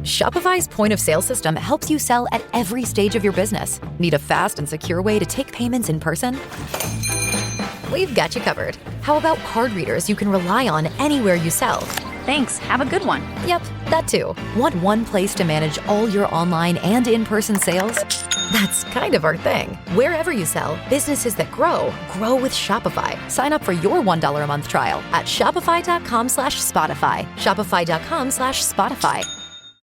Shopify's point-of-sale system helps you sell at every stage of your business. Need a fast and secure way to take payments in person? We've got you covered. How about card readers you can rely on anywhere you sell? Thanks. Have a good one. Yep, that too. Want one place to manage all your online and in-person sales? That's kind of our thing. Wherever you sell, businesses that grow with Shopify. Sign up for your $1 a month trial at shopify.com/Spotify. Shopify.com/Spotify.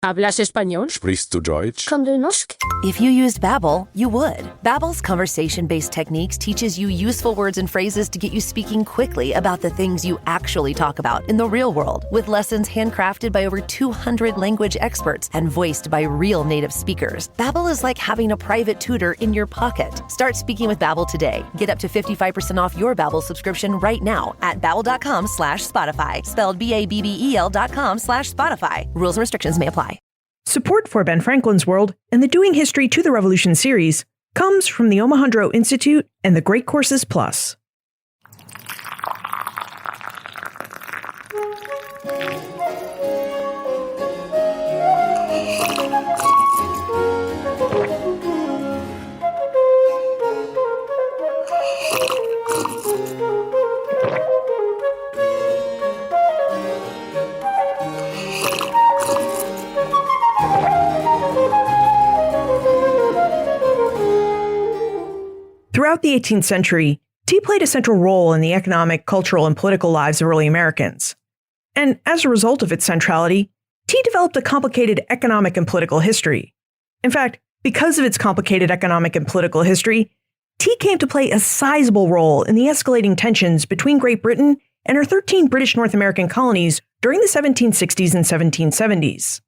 ¿Hablas español? Sprichst du Deutsch? Kann du Norsk? If you used Babbel, you would. Babbel's conversation-based techniques teaches you useful words and phrases to get you speaking quickly about the things you actually talk about in the real world, with lessons handcrafted by over 200 language experts and voiced by real native speakers. Babbel is like having a private tutor in your pocket. Start speaking with Babbel today. Get up to 55% off your Babbel subscription right now at babbel.com/Spotify. Spelled BABBEL.com/Spotify. Rules and restrictions may apply. Support for Ben Franklin's World and the Doing History to the Revolution series comes from the Omohundro Institute and the Great Courses Plus. Throughout the 18th century, tea played a central role in the economic, cultural, and political lives of early Americans. And as a result of its centrality, tea developed a complicated economic and political history. In fact, because of its complicated economic and political history, tea came to play a sizable role in the escalating tensions between Great Britain and her 13 British North American colonies during the 1760s and 1770s.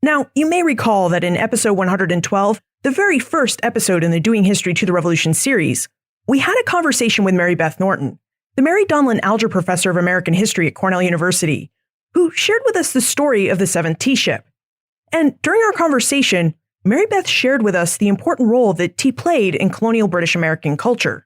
Now, you may recall that in episode 112, the very first episode in the Doing History to the Revolution series, we had a conversation with Mary Beth Norton, the Mary Donlin Alger Professor of American History at Cornell University, who shared with us the story of the Seventh Tea Ship. And during our conversation, Mary Beth shared with us the important role that tea played in colonial British American culture.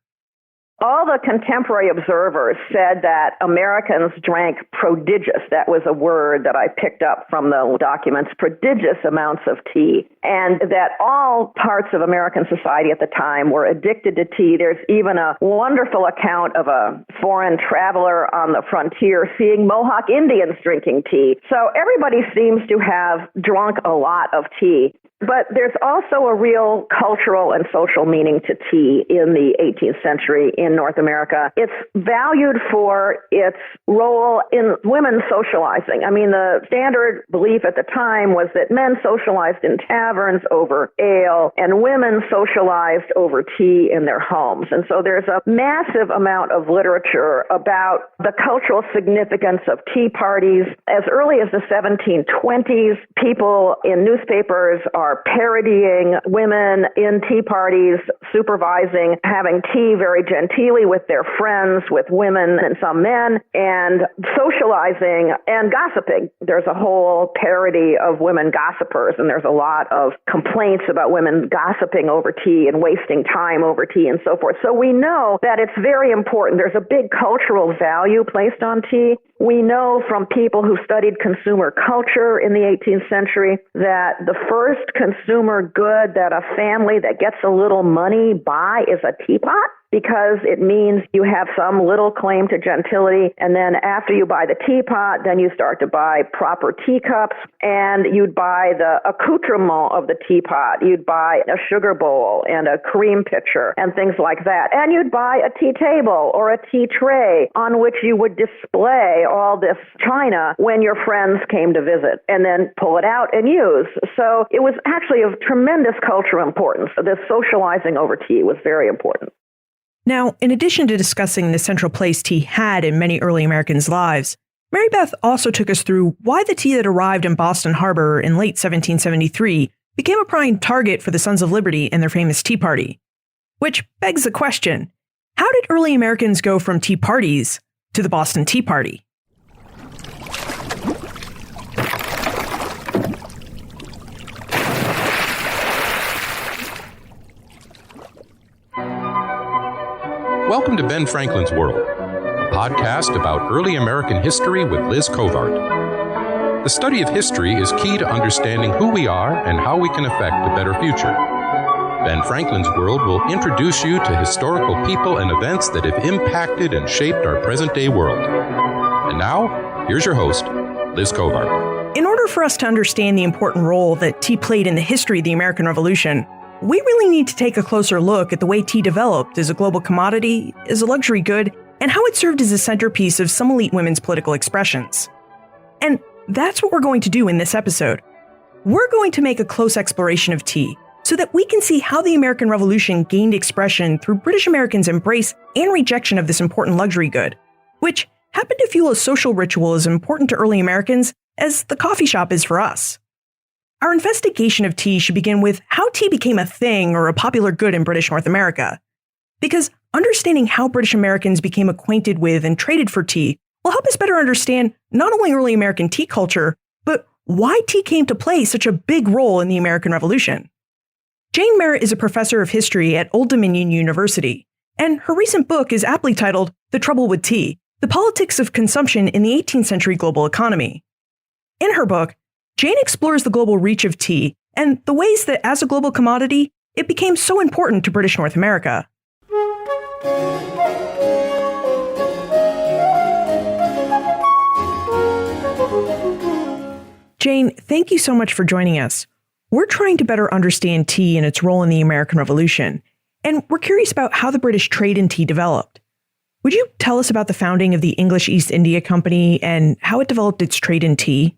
All the contemporary observers said that Americans drank prodigious, that was a word that I picked up from the documents, prodigious amounts of tea, and that all parts of American society at the time were addicted to tea. There's even a wonderful account of a foreign traveler on the frontier seeing Mohawk Indians drinking tea. So everybody seems to have drunk a lot of tea. But there's also a real cultural and social meaning to tea in the 18th century in North America. It's valued for its role in women socializing. I mean, the standard belief at the time was that men socialized in taverns over ale and women socialized over tea in their homes. And so there's a massive amount of literature about the cultural significance of tea parties. As early as the 1720s, people in newspapers are parodying women in tea parties, supervising, having tea very genteelly with their friends, with women and some men, and socializing and gossiping. There's a whole parody of women gossipers, and there's a lot of complaints about women gossiping over tea and wasting time over tea and so forth. So we know that it's very important. There's a big cultural value placed on tea. We know from people who studied consumer culture in the 18th century that the first consumer good that a family that gets a little money buy is a teapot, because it means you have some little claim to gentility. And then after you buy the teapot, then you start to buy proper teacups, and you'd buy the accoutrement of the teapot. You'd buy a sugar bowl and a cream pitcher and things like that. And you'd buy a tea table or a tea tray on which you would display all this china when your friends came to visit, and then pull it out and use. So it was actually of tremendous cultural importance. This socializing over tea was very important. Now, in addition to discussing the central place tea had in many early Americans' lives, Mary Beth also took us through why the tea that arrived in Boston Harbor in late 1773 became a prime target for the Sons of Liberty and their famous Tea Party. Which begs the question, how did early Americans go from tea parties to the Boston Tea Party? Welcome to Ben Franklin's World, a podcast about early American history with Liz Covart. The study of history is key to understanding who we are and how we can affect a better future. Ben Franklin's World will introduce you to historical people and events that have impacted and shaped our present-day world. And now, here's your host, Liz Kovart. In order for us to understand the important role that tea played in the history of the American Revolution, we really need to take a closer look at the way tea developed as a global commodity, as a luxury good, and how it served as a centerpiece of some elite women's political expressions. And that's what we're going to do in this episode. We're going to make a close exploration of tea, so that we can see how the American Revolution gained expression through British Americans' embrace and rejection of this important luxury good, which happened to fuel a social ritual as important to early Americans as the coffee shop is for us. Our investigation of tea should begin with how tea became a thing or a popular good in British North America, because understanding how British Americans became acquainted with and traded for tea will help us better understand not only early American tea culture, but why tea came to play such a big role in the American Revolution. Jane Merritt is a professor of history at Old Dominion University, and her recent book is aptly titled The Trouble with Tea: The Politics of Consumption in the 18th Century Global Economy. In her book, Jane explores the global reach of tea and the ways that as a global commodity, it became so important to British North America. Jane, thank you so much for joining us. We're trying to better understand tea and its role in the American Revolution, and we're curious about how the British trade in tea developed. Would you tell us about the founding of the English East India Company and how it developed its trade in tea?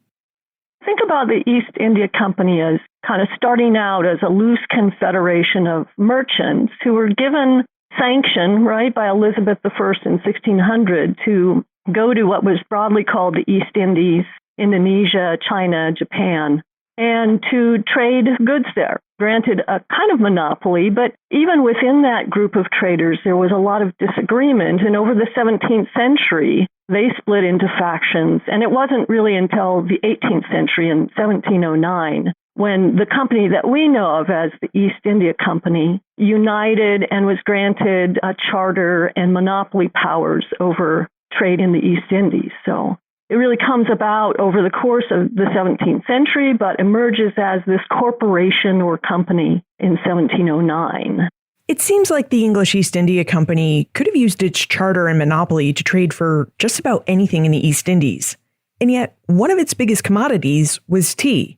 Think about the East India Company as kind of starting out as a loose confederation of merchants who were given sanction, right, by Elizabeth I in 1600 to go to what was broadly called the East Indies, Indonesia, China, Japan, and to trade goods there. Granted, a kind of monopoly, but even within that group of traders, there was a lot of disagreement. And over the 17th century, they split into factions. And it wasn't really until the 18th century, in 1709, when the company that we know of as the East India Company united and was granted a charter and monopoly powers over trade in the East Indies. So it really comes about over the course of the 17th century, but emerges as this corporation or company in 1709. It seems like the English East India Company could have used its charter and monopoly to trade for just about anything in the East Indies. And yet, one of its biggest commodities was tea.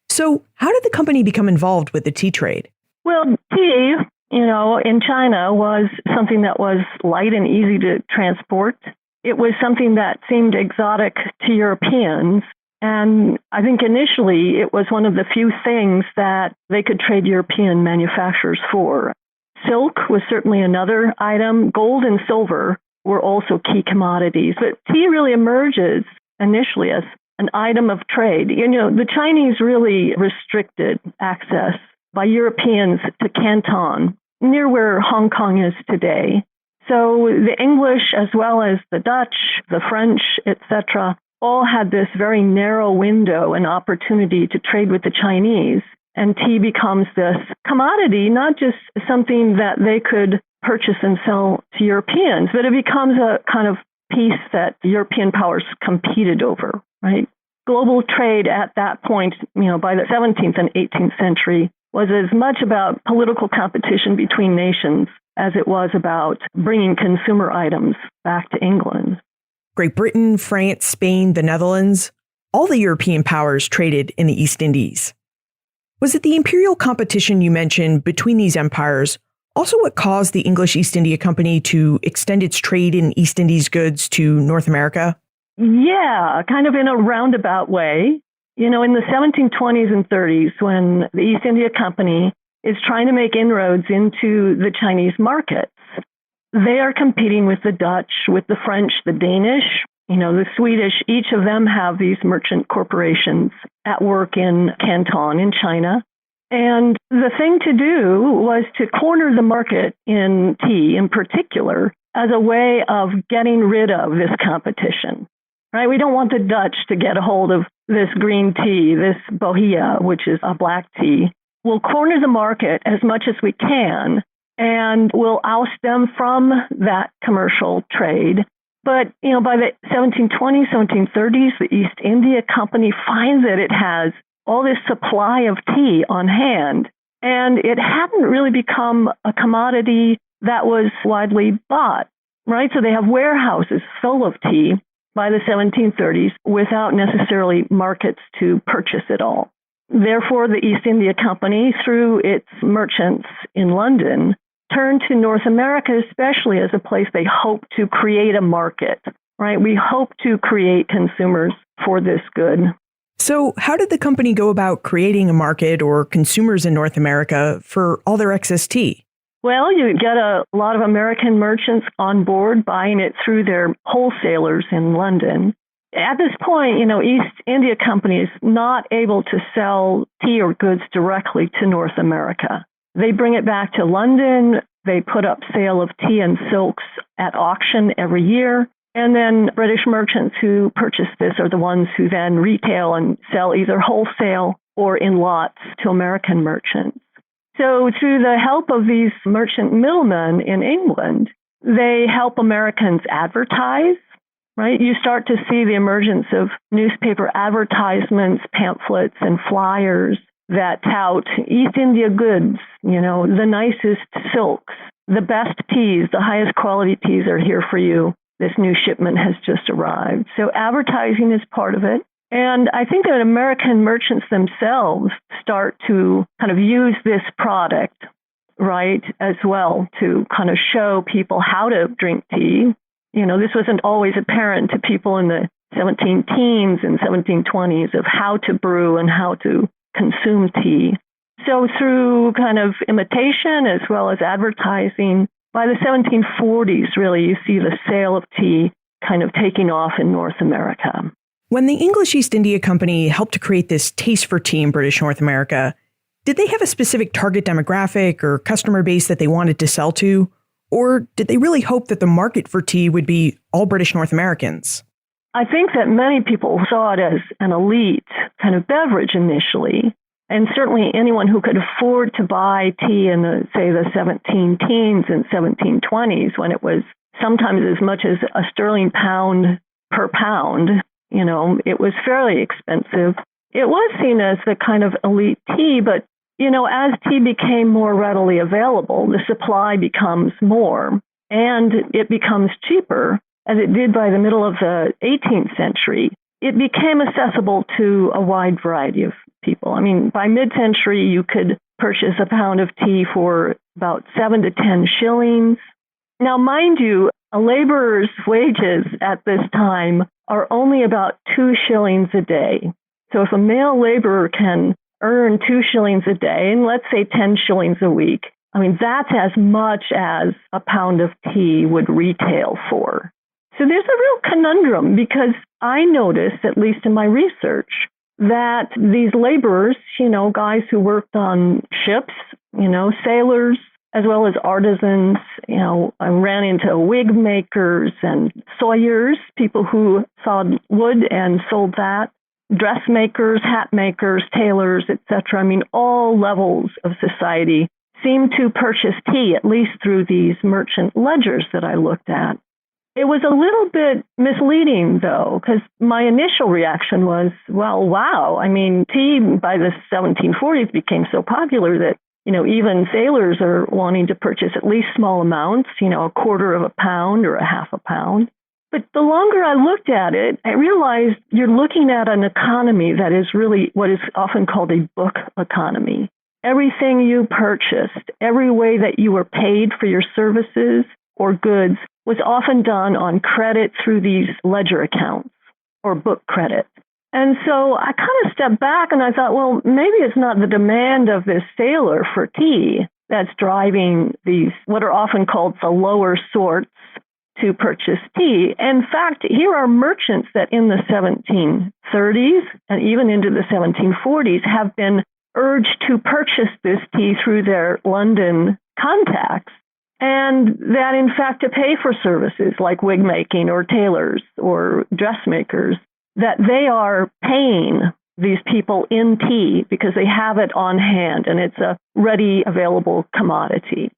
So how did the company become involved with the tea trade? Well, tea, in China was something that was light and easy to transport. It was something that seemed exotic to Europeans. And I think initially it was one of the few things that they could trade European manufacturers for. Silk was certainly another item. Gold and silver were also key commodities. But tea really emerges initially as an item of trade. The Chinese really restricted access by Europeans to Canton, near where Hong Kong is today. So the English, as well as the Dutch, the French, etc., all had this very narrow window and opportunity to trade with the Chinese. And tea becomes this commodity, not just something that they could purchase and sell to Europeans, but it becomes a kind of piece that the European powers competed over, right? Global trade at that point, by the 17th and 18th century, was as much about political competition between nations as it was about bringing consumer items back to England. Great Britain, France, Spain, the Netherlands, all the European powers traded in the East Indies. Was it the imperial competition you mentioned between these empires also what caused the English East India Company to extend its trade in East Indies goods to North America? Yeah, kind of in a roundabout way. In the 1720s and 30s, when the East India Company is trying to make inroads into the Chinese markets, they are competing with the Dutch, with the French, the Danish, the Swedish. Each of them have these merchant corporations at work in Canton in China. And the thing to do was to corner the market in tea in particular as a way of getting rid of this competition. Right? We don't want the Dutch to get a hold of this green tea, this bohea, which is a black tea. We'll corner the market as much as we can, and we'll oust them from that commercial trade. But, by the 1720s, 1730s, the East India Company finds that it has all this supply of tea on hand, and it hadn't really become a commodity that was widely bought, right? So they have warehouses full of tea by the 1730s without necessarily markets to purchase it all. Therefore, the East India Company, through its merchants in London, turned to North America especially as a place they hope to create a market, right? We hope to create consumers for this good. So how did the company go about creating a market or consumers in North America for all their excess tea? Well, you get a lot of American merchants on board buying it through their wholesalers in London. At this point, East India Company is not able to sell tea or goods directly to North America. They bring it back to London. They put up sale of tea and silks at auction every year. And then British merchants who purchase this are the ones who then retail and sell either wholesale or in lots to American merchants. So through the help of these merchant middlemen in England, they help Americans advertise, right? You start to see the emergence of newspaper advertisements, pamphlets, and flyers that tout East India goods, the nicest silks, the best teas, the highest quality teas are here for you. This new shipment has just arrived. So advertising is part of it. And I think that American merchants themselves start to kind of use this product, right, as well to kind of show people how to drink tea. This wasn't always apparent to people in the 17-teens and 1720s of how to brew and how to consume tea. So through kind of imitation as well as advertising, by the 1740s, really, you see the sale of tea kind of taking off in North America. When the English East India Company helped to create this taste for tea in British North America, did they have a specific target demographic or customer base that they wanted to sell to? Or did they really hope that the market for tea would be all British North Americans? I think that many people saw it as an elite kind of beverage initially. And certainly anyone who could afford to buy tea in the 17-teens and 1720s, when it was sometimes as much as a sterling pound per pound, it was fairly expensive. It was seen as the kind of elite tea, but, as tea became more readily available, the supply becomes more and it becomes cheaper, as it did by the middle of the 18th century. It became accessible to a wide variety of people. I mean, by mid-century, you could purchase a pound of tea for about 7 to 10 shillings. Now, mind you, a laborer's wages at this time are only about 2 shillings a day. So if a male laborer can earn 2 shillings a day, and let's say 10 shillings a week, I mean, that's as much as a pound of tea would retail for. So there's a real conundrum, because I noticed, at least in my research, that these laborers, guys who worked on ships, sailors, as well as artisans, I ran into wig makers and sawyers, people who sawed wood and sold that, dressmakers, hat makers, tailors, etc. I mean, all levels of society seemed to purchase tea, at least through these merchant ledgers that I looked at. It was a little bit misleading, though, because my initial reaction was, well, wow. I mean, tea by the 1740s became so popular that, even sailors are wanting to purchase at least small amounts, a quarter of a pound or a half a pound. But the longer I looked at it, I realized you're looking at an economy that is really what is often called a book economy. Everything you purchased, every way that you were paid for your services or goods was often done on credit through these ledger accounts or book credit. And so I kind of stepped back and I thought, well, maybe it's not the demand of this sailor for tea that's driving these, what are often called the lower sorts, to purchase tea. In fact, here are merchants that in the 1730s and even into the 1740s have been urged to purchase this tea through their London contacts. And that, in fact, to pay for services like wig making or tailors or dressmakers, that they are paying these people in tea because they have it on hand and it's a ready, available commodity.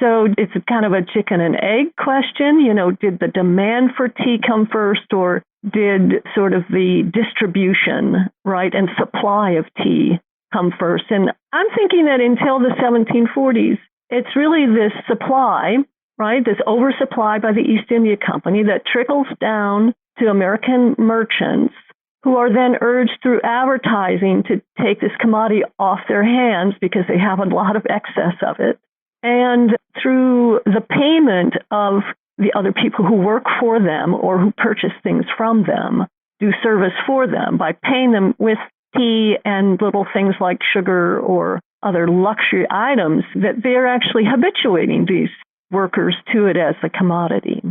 So it's kind of a chicken and egg question. Did the demand for tea come first, or did sort of the distribution, right, and supply of tea come first? And I'm thinking that until the 1740s, it's really this supply, right, this oversupply by the East India Company that trickles down to American merchants, who are then urged through advertising to take this commodity off their hands because they have a lot of excess of it. And through the payment of the other people who work for them or who purchase things from them, do service for them by paying them with tea and little things like sugar or other luxury items, that they're actually habituating these workers to it as a commodity.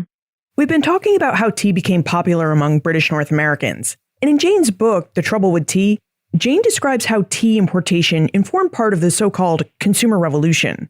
We've been talking about how tea became popular among British North Americans. And in Jane's book, The Trouble with Tea, Jane describes how tea importation informed part of the so-called consumer revolution.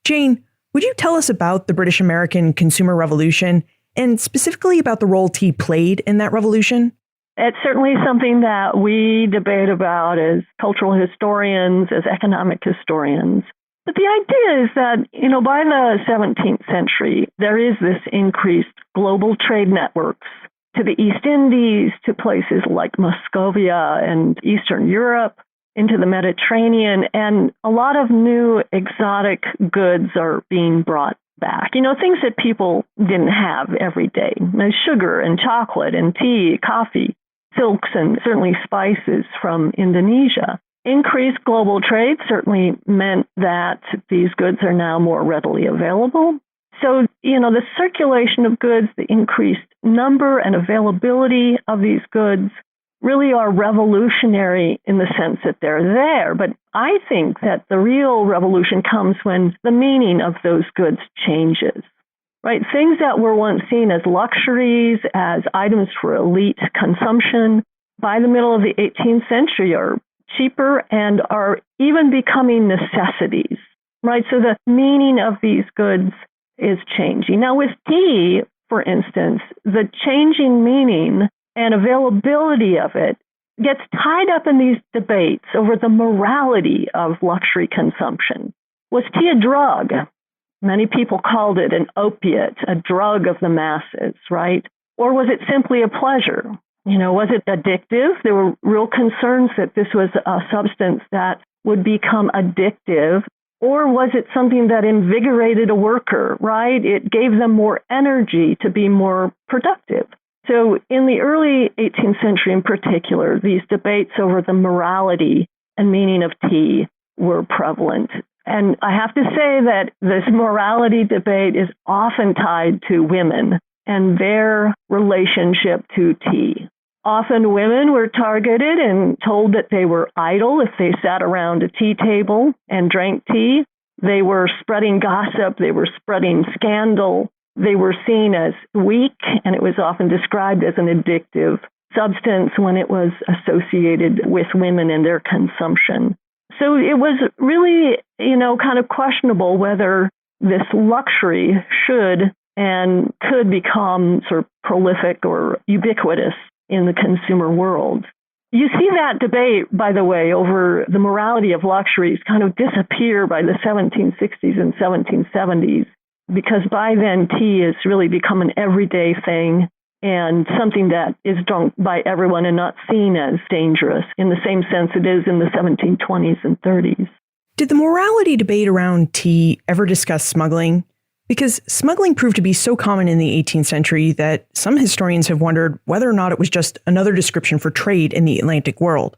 Jane, would you tell us about the British American consumer revolution and specifically about the role tea played in that revolution? It's certainly something that we debate about as cultural historians, as economic historians. But the idea is that, by the 17th century, there is this increased global trade networks to the East Indies, to places like Muscovia and Eastern Europe, into the Mediterranean, and a lot of new exotic goods are being brought back. Things that people didn't have every day. Sugar and chocolate and tea, coffee, silks, and certainly spices from Indonesia. Increased global trade certainly meant that these goods are now more readily available. So, the circulation of goods, the increased number and availability of these goods really are revolutionary in the sense that they're there. But I think that the real revolution comes when the meaning of those goods changes, right? Things that were once seen as luxuries, as items for elite consumption, by the middle of the 18th century are cheaper and are even becoming necessities, right? So the meaning of these goods is changing. Now with tea, for instance, the changing meaning and availability of it gets tied up in these debates over the morality of luxury consumption. Was tea a drug? Many people called it an opiate, a drug of the masses, right? Or was it simply a pleasure? Was it addictive? There were real concerns that this was a substance that would become addictive. Or was it something that invigorated a worker, right? It gave them more energy to be more productive. So in the early 18th century in particular, these debates over the morality and meaning of tea were prevalent. And I have to say that this morality debate is often tied to women and their relationship to tea. Often women were targeted and told that they were idle if they sat around a tea table and drank tea. They were spreading gossip. They were spreading scandal. They were seen as weak, and it was often described as an addictive substance when it was associated with women and their consumption. So it was really, kind of questionable whether this luxury should and could become sort of prolific or ubiquitous in the consumer world. You see that debate, by the way, over the morality of luxuries kind of disappear by the 1760s and 1770s, because by then tea has really become an everyday thing and something that is drunk by everyone and not seen as dangerous in the same sense it is in the 1720s and 30s. Did the morality debate around tea ever discuss smuggling? Because smuggling proved to be so common in the 18th century that some historians have wondered whether or not it was just another description for trade in the Atlantic world.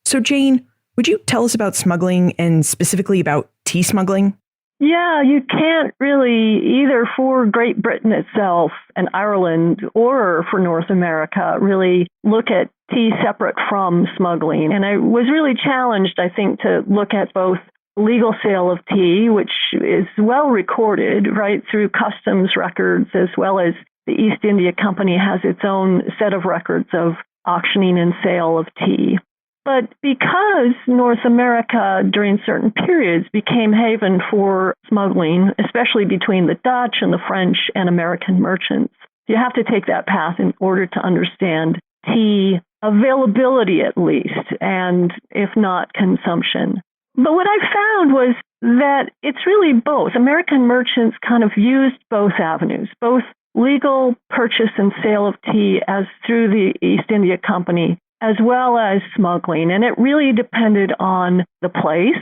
So Jane, would you tell us about smuggling and specifically about tea smuggling? Yeah, you can't really, either for Great Britain itself and Ireland or for North America, really look at tea separate from smuggling. And I was really challenged, I think, to look at both legal sale of tea, which is well recorded, right, through customs records, as well as the East India Company has its own set of records of auctioning and sale of tea. But because North America during certain periods became haven for smuggling, especially between the Dutch and the French and American merchants, you have to take that path in order to understand tea availability at least, and if not consumption. But what I found was that it's really both. American merchants kind of used both avenues, both legal purchase and sale of tea as through the East India Company, as well as smuggling. And it really depended on the place.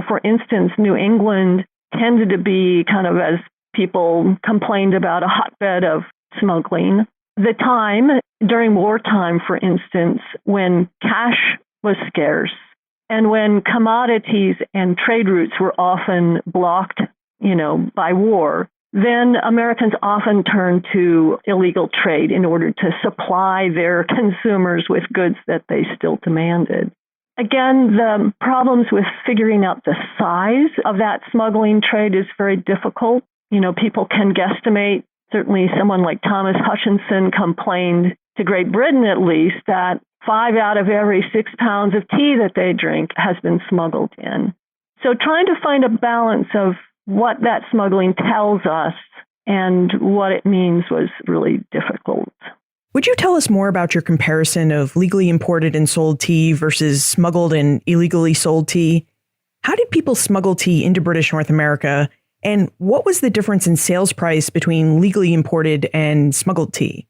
For instance, New England tended to be kind of, as people complained about, a hotbed of smuggling. The time, during wartime, for instance, when cash was scarce and when commodities and trade routes were often blocked, by war, then Americans often turned to illegal trade in order to supply their consumers with goods that they still demanded. Again, the problems with figuring out the size of that smuggling trade is very difficult. People can guesstimate. Certainly someone like Thomas Hutchinson complained to Great Britain, at least, that 5 out of every 6 pounds of tea that they drink has been smuggled in. So trying to find a balance of what that smuggling tells us and what it means was really difficult. Would you tell us more about your comparison of legally imported and sold tea versus smuggled and illegally sold tea? How did people smuggle tea into British North America? And what was the difference in sales price between legally imported and smuggled tea?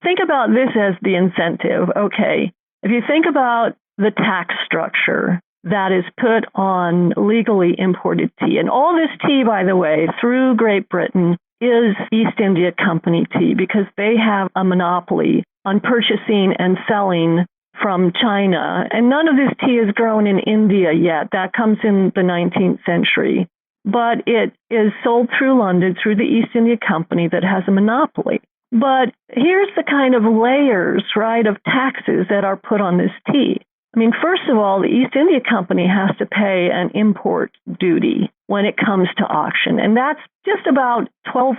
Think about this as the incentive. Okay, if you think about the tax structure that is put on legally imported tea, and all this tea, by the way, through Great Britain is East India Company tea because they have a monopoly on purchasing and selling from China. And none of this tea is grown in India yet. That comes in the 19th century. But it is sold through London, through the East India Company that has a monopoly. But here's the kind of layers, right, of taxes that are put on this tea. I mean, first of all, the East India Company has to pay an import duty when it comes to auction. And that's just about 12%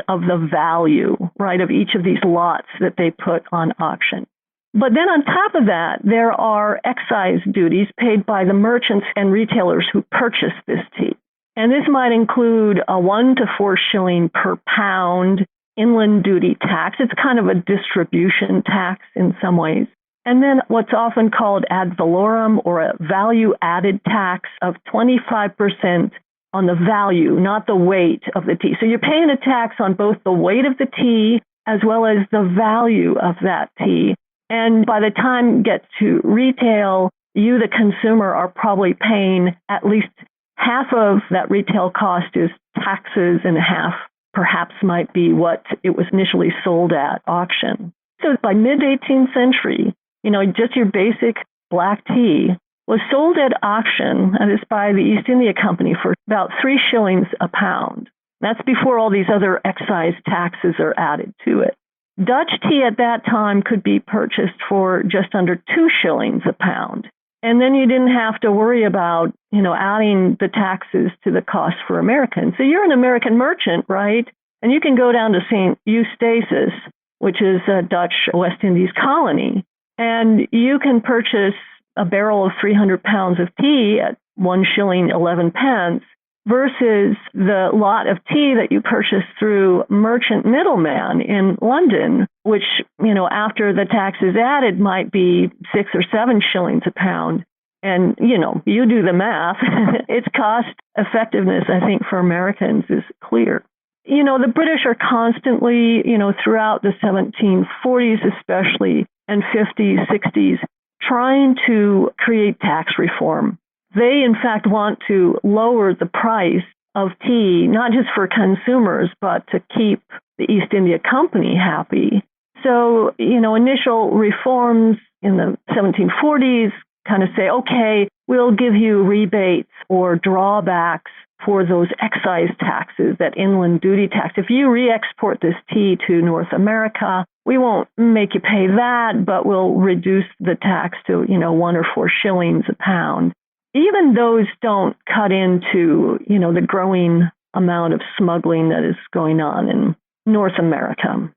of the value, right, of each of these lots that they put on auction. But then on top of that, there are excise duties paid by the merchants and retailers who purchase this tea. And this might include a 1 to 4 shilling per pound inland duty tax. It's kind of a distribution tax in some ways. And then what's often called ad valorem, or a value-added tax of 25% on the value, not the weight of the tea. So you're paying a tax on both the weight of the tea as well as the value of that tea. And by the time it gets to retail, you, the consumer, are probably paying at least half of that retail cost is taxes, and half perhaps might be what it was initially sold at auction. So by mid-18th century, just your basic black tea was sold at auction, that is by the East India Company, for about 3 shillings a pound. That's before all these other excise taxes are added to it. Dutch tea at that time could be purchased for just under 2 shillings a pound. And then you didn't have to worry about, adding the taxes to the cost for Americans. So you're an American merchant, right? And you can go down to St. Eustatius, which is a Dutch West Indies colony, and you can purchase a barrel of 300 pounds of tea at 1 shilling 11 pence versus the lot of tea that you purchase through merchant middleman in London, which, after the tax is added might be 6 or 7 shillings a pound. And, you do the math. Its cost effectiveness, I think, for Americans is clear. The British are constantly, throughout the 1740s especially, and 50s, 60s, trying to create tax reform. They, in fact, want to lower the price of tea, not just for consumers, but to keep the East India Company happy. So, initial reforms in the 1740s kind of say, okay, we'll give you rebates or drawbacks for those excise taxes, that inland duty tax. If you re-export this tea to North America, we won't make you pay that, but we'll reduce the tax to, 1 or 4 shillings a pound. Even those don't cut into, the growing amount of smuggling that is going on in North America.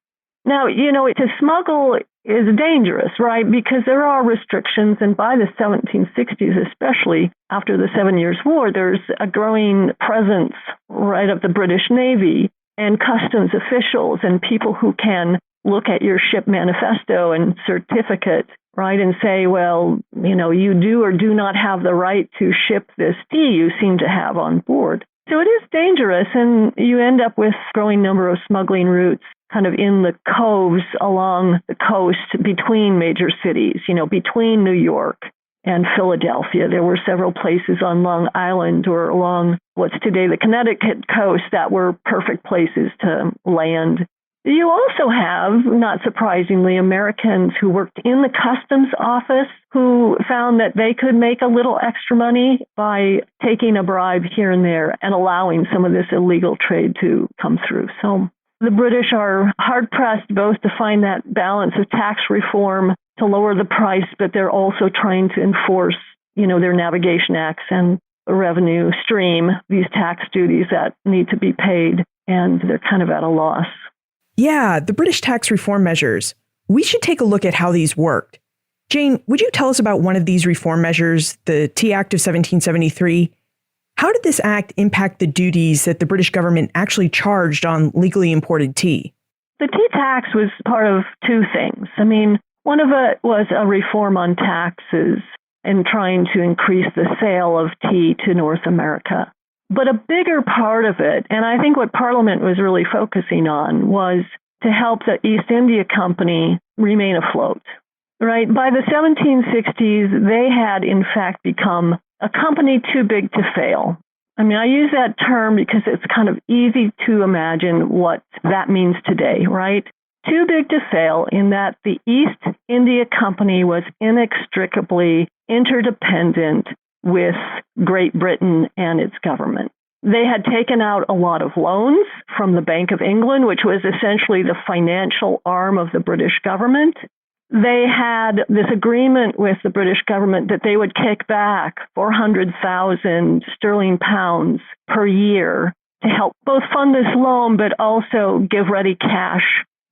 Now, to smuggle is dangerous, right? Because there are restrictions. And by the 1760s, especially after the 7 Years' War, there's a growing presence, right, of the British Navy and customs officials and people who can look at your ship manifesto and certificate right, and say, well, you do or do not have the right to ship this tea you seem to have on board. So it is dangerous, and you end up with a growing number of smuggling routes kind of in the coves along the coast between major cities, between New York and Philadelphia. There were several places on Long Island or along what's today the Connecticut coast that were perfect places to land. You also have, not surprisingly, Americans who worked in the customs office who found that they could make a little extra money by taking a bribe here and there and allowing some of this illegal trade to come through. So the British are hard-pressed both to find that balance of tax reform to lower the price, but they're also trying to enforce, their navigation acts and the revenue stream, these tax duties that need to be paid, and they're kind of at a loss. Yeah, the British tax reform measures. We should take a look at how these worked. Jane, would you tell us about one of these reform measures, the Tea Act of 1773? How did this act impact the duties that the British government actually charged on legally imported tea? The tea tax was part of two things. One of it was a reform on taxes and trying to increase the sale of tea to North America. But a bigger part of it, and I think what Parliament was really focusing on, was to help the East India Company remain afloat. Right? By the 1760s, they had in fact become a company too big to fail. I use that term because it's kind of easy to imagine what that means today, right? Too big to fail in that the East India Company was inextricably interdependent with Great Britain and its government. They had taken out a lot of loans from the Bank of England, which was essentially the financial arm of the British government. They had this agreement with the British government that they would kick back 400,000 sterling pounds per year to help both fund this loan, but also give ready cash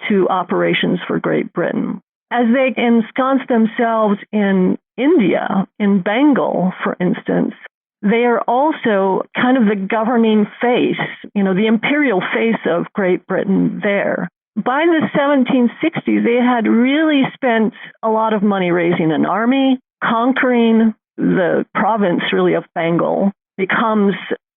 to operations for Great Britain. As they ensconced themselves in India, in Bengal, for instance, they are also kind of the governing face, the imperial face of Great Britain there. By the 1760s, they had really spent a lot of money raising an army, conquering the province, really, of Bengal, becomes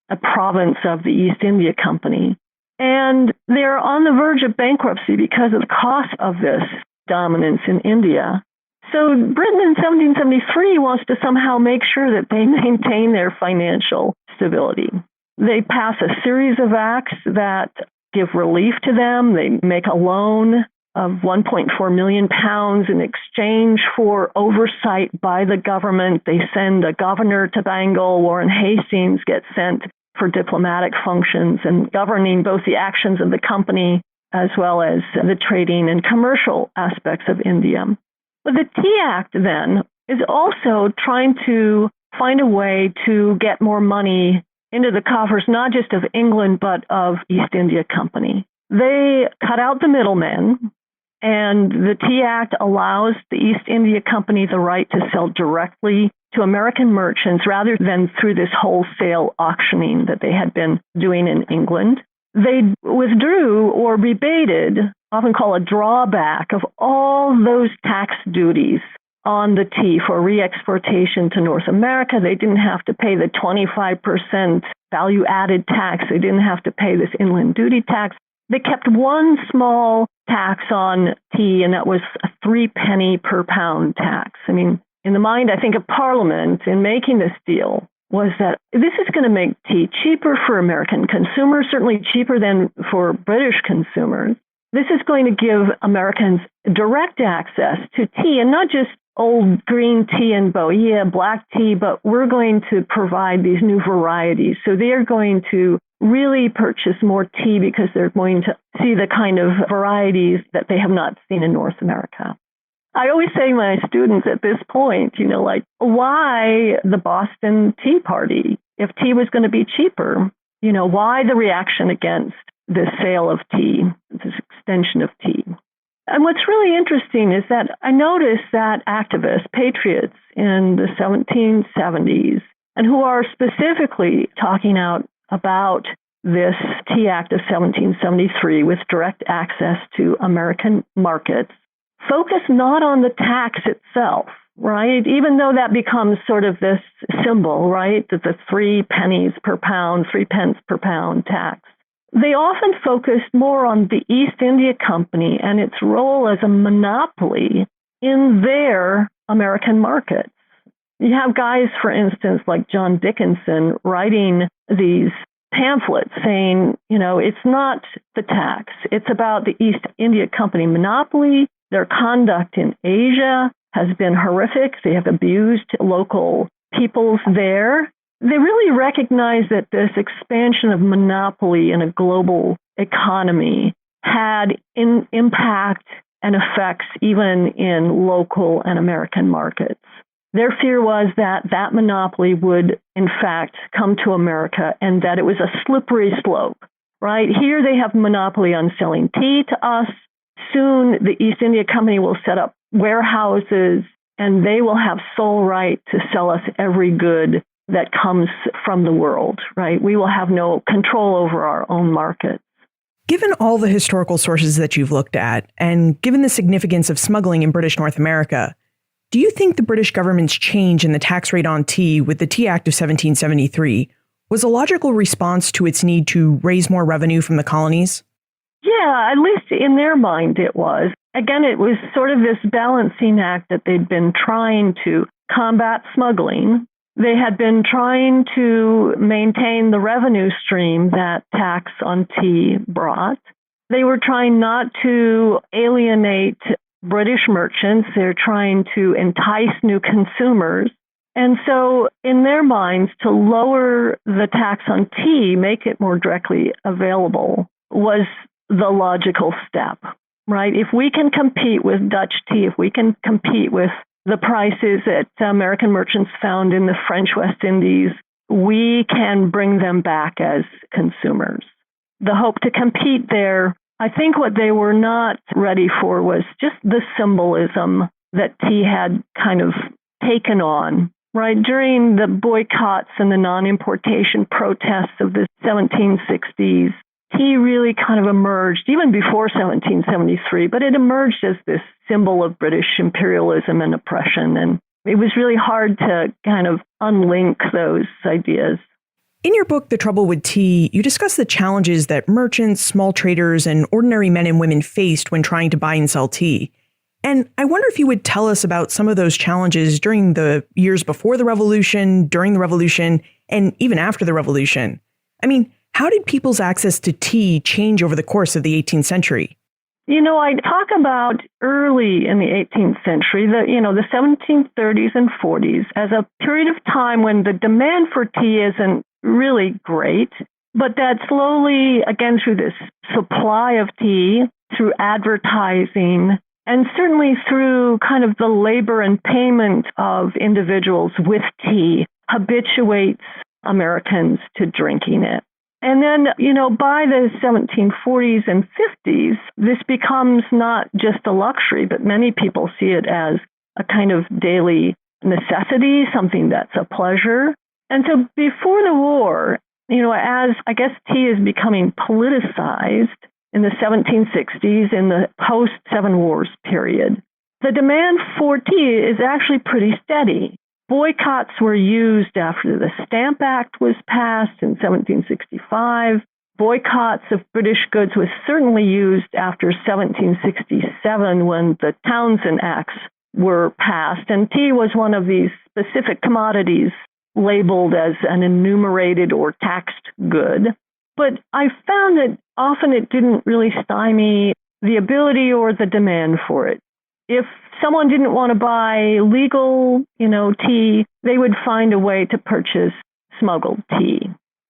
a province of the East India Company. And they're on the verge of bankruptcy because of the cost of this dominance in India. So Britain in 1773 wants to somehow make sure that they maintain their financial stability. They pass a series of acts that give relief to them. They make a loan of £1.4 million in exchange for oversight by the government. They send a governor to Bengal. Warren Hastings gets sent for diplomatic functions and governing both the actions of the company as well as the trading and commercial aspects of India. But the Tea Act then is also trying to find a way to get more money into the coffers, not just of England, but of East India Company. They cut out the middlemen, and the Tea Act allows the East India Company the right to sell directly to American merchants rather than through this wholesale auctioning that they had been doing in England. They withdrew or rebated, often called a drawback, of all those tax duties on the tea for re-exportation to North America. They didn't have to pay the 25% value-added tax. They didn't have to pay this inland duty tax. They kept one small tax on tea, and that was a 3 penny per pound tax. In the mind, I think, of Parliament in making this deal was that this is going to make tea cheaper for American consumers, certainly cheaper than for British consumers. This is going to give Americans direct access to tea, and not just old green tea and Bohea, black tea, but we're going to provide these new varieties. So they are going to really purchase more tea because they're going to see the kind of varieties that they have not seen in North America. I always say to my students at this point, why the Boston Tea Party? If tea was going to be cheaper, why the reaction against the sale of tea, this extension of tea? And what's really interesting is that I noticed that activists, patriots in the 1770s, and who are specifically talking out about this Tea Act of 1773 with direct access to American markets, focus not on the tax itself, right? Even though that becomes sort of this symbol, right? That the 3 pennies per pound, 3 pence per pound tax. They often focused more on the East India Company and its role as a monopoly in their American markets. You have guys, for instance, like John Dickinson writing these pamphlets saying, it's not the tax. It's about the East India Company monopoly. Their conduct in Asia has been horrific. They have abused local peoples there. They really recognize that this expansion of monopoly in a global economy had impact and effects even in local and American markets. Their fear was that that monopoly would, in fact, come to America and that it was a slippery slope, right? Here they have monopoly on selling tea to us. Soon the East India Company will set up warehouses and they will have sole right to sell us every good that comes from the world, right? We will have no control over our own markets. Given all the historical sources that you've looked at, and given the significance of smuggling in British North America, do you think the British government's change in the tax rate on tea with the Tea Act of 1773 was a logical response to its need to raise more revenue from the colonies? Yeah, at least in their mind it was. Again, it was sort of this balancing act that they'd been trying to combat smuggling. They had been trying to maintain the revenue stream that tax on tea brought. They were trying not to alienate British merchants. They're trying to entice new consumers. And so in their minds, to lower the tax on tea, make it more directly available, was the logical step, right? If we can compete with Dutch tea, if we can compete with the prices that American merchants found in the French West Indies, we can bring them back as consumers. The hope to compete there, I think what they were not ready for was just the symbolism that tea had kind of taken on, right? During the boycotts and the non-importation protests of the 1760s, tea really kind of emerged, even before 1773, but it emerged as this symbol of British imperialism and oppression. And it was really hard to kind of unlink those ideas. In your book, The Trouble with Tea, you discuss the challenges that merchants, small traders, and ordinary men and women faced when trying to buy and sell tea. And I wonder if you would tell us about some of those challenges during the years before the Revolution, during the Revolution, and even after the Revolution. I mean, how did people's access to tea change over the course of the 18th century? I talk about early in the 18th century, the 1730s and 40s, as a period of time when the demand for tea isn't really great, but that slowly, again, through this supply of tea, through advertising, and certainly through kind of the labor and payment of individuals with tea, habituates Americans to drinking it. And then, by the 1740s and 50s, this becomes not just a luxury, but many people see it as a kind of daily necessity, something that's a pleasure. And so before the war, as I guess tea is becoming politicized in the 1760s, in the post-Seven Wars period, the demand for tea is actually pretty steady. Boycotts were used after the Stamp Act was passed in 1765. Boycotts of British goods was certainly used after 1767 when the Townshend Acts were passed. And tea was one of these specific commodities labeled as an enumerated or taxed good. But I found that often it didn't really stymie the ability or the demand for it. If someone didn't want to buy legal, tea, they would find a way to purchase smuggled tea,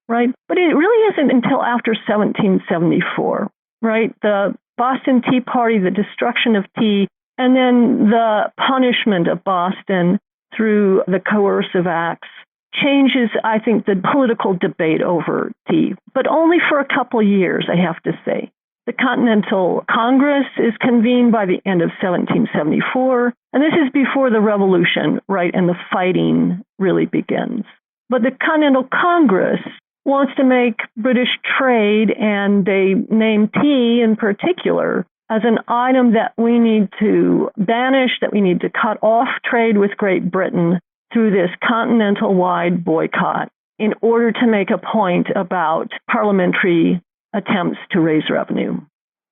right? But it really isn't until after 1774, right? The Boston Tea Party, the destruction of tea, and then the punishment of Boston through the coercive acts changes, I think, the political debate over tea, but only for a couple of years, I have to say. The Continental Congress is convened by the end of 1774, and this is before the Revolution, right, and the fighting really begins. But the Continental Congress wants to make British trade, and they name tea in particular as an item that we need to banish, that we need to cut off trade with Great Britain through this continental-wide boycott in order to make a point about parliamentary attempts to raise revenue.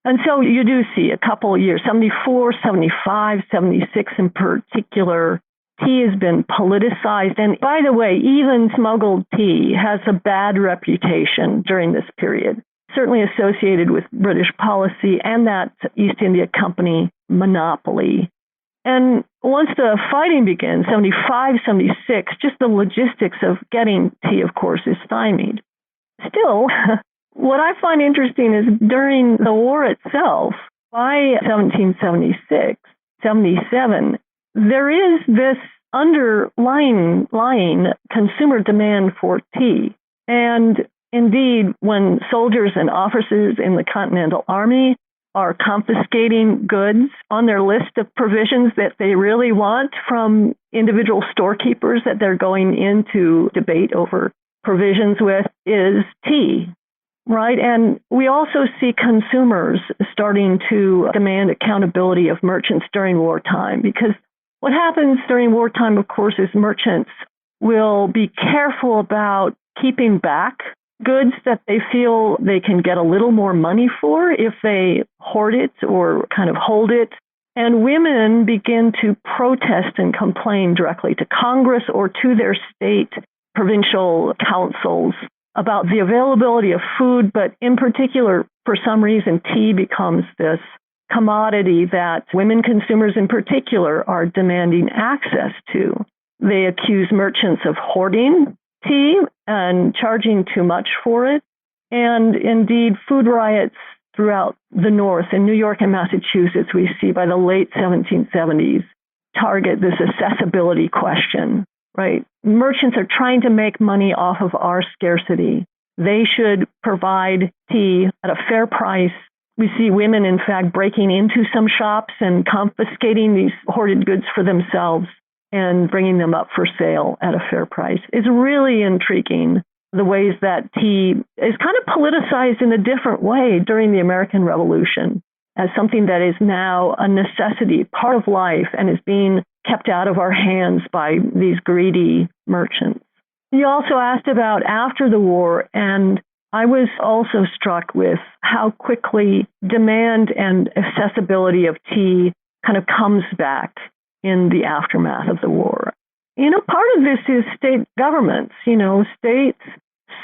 And so you do see a couple of years, 74, 75, 76 in particular, tea has been politicized. And by the way, even smuggled tea has a bad reputation during this period, certainly associated with British policy and that East India Company monopoly. And once the fighting begins, 75, 76, just the logistics of getting tea, of course, is stymied. Still, what I find interesting is during the war itself, by 1776, 77, there is this underlying consumer demand for tea. And indeed, when soldiers and officers in the Continental Army are confiscating goods on their list of provisions that they really want from individual storekeepers that they're going into debate over provisions with, is tea, right? And we also see consumers starting to demand accountability of merchants during wartime, because what happens during wartime, of course, is merchants will be careful about keeping back goods that they feel they can get a little more money for if they hoard it or kind of hold it. And women begin to protest and complain directly to Congress or to their state provincial councils about the availability of food, but in particular, for some reason, tea becomes this commodity that women consumers in particular are demanding access to. They accuse merchants of hoarding tea and charging too much for it. And indeed, food riots throughout the North, in New York and Massachusetts, we see by the late 1770s, target this accessibility question, right? Merchants are trying to make money off of our scarcity. They should provide tea at a fair price. We see women, in fact, breaking into some shops and confiscating these hoarded goods for themselves and bringing them up for sale at a fair price. It's really intriguing the ways that tea is kind of politicized in a different way during the American Revolution as something that is now a necessity, part of life, and is being kept out of our hands by these greedy merchants. You also asked about after the war, and I was also struck with how quickly demand and accessibility of tea kind of comes back in the aftermath of the war. Part of this is state governments. States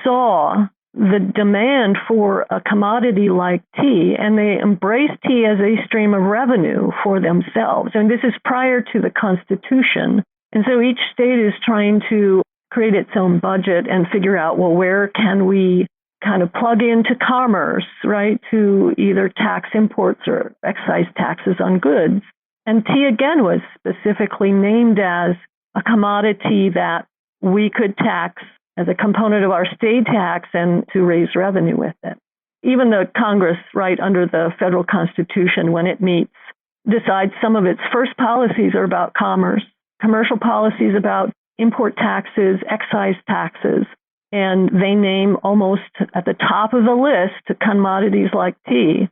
saw the demand for a commodity like tea, and they embraced tea as a stream of revenue for themselves. And this is prior to the Constitution. And so each state is trying to create its own budget and figure out, well, where can we kind of plug into commerce, right, to either tax imports or excise taxes on goods. And tea, again, was specifically named as a commodity that we could tax as a component of our state tax and to raise revenue with it. Even the Congress, right, under the federal Constitution, when it meets, decides some of its first policies are about commerce, commercial policies about import taxes, excise taxes, and they name almost at the top of the list commodities like tea,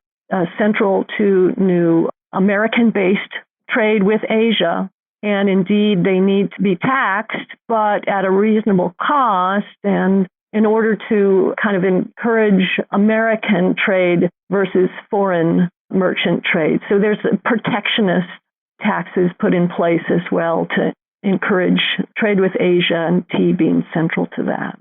central to new American-based trade with Asia. And indeed, they need to be taxed, but at a reasonable cost, and in order to kind of encourage American trade versus foreign merchant trade. So there's protectionist taxes put in place as well to encourage trade with Asia, and tea being central to that.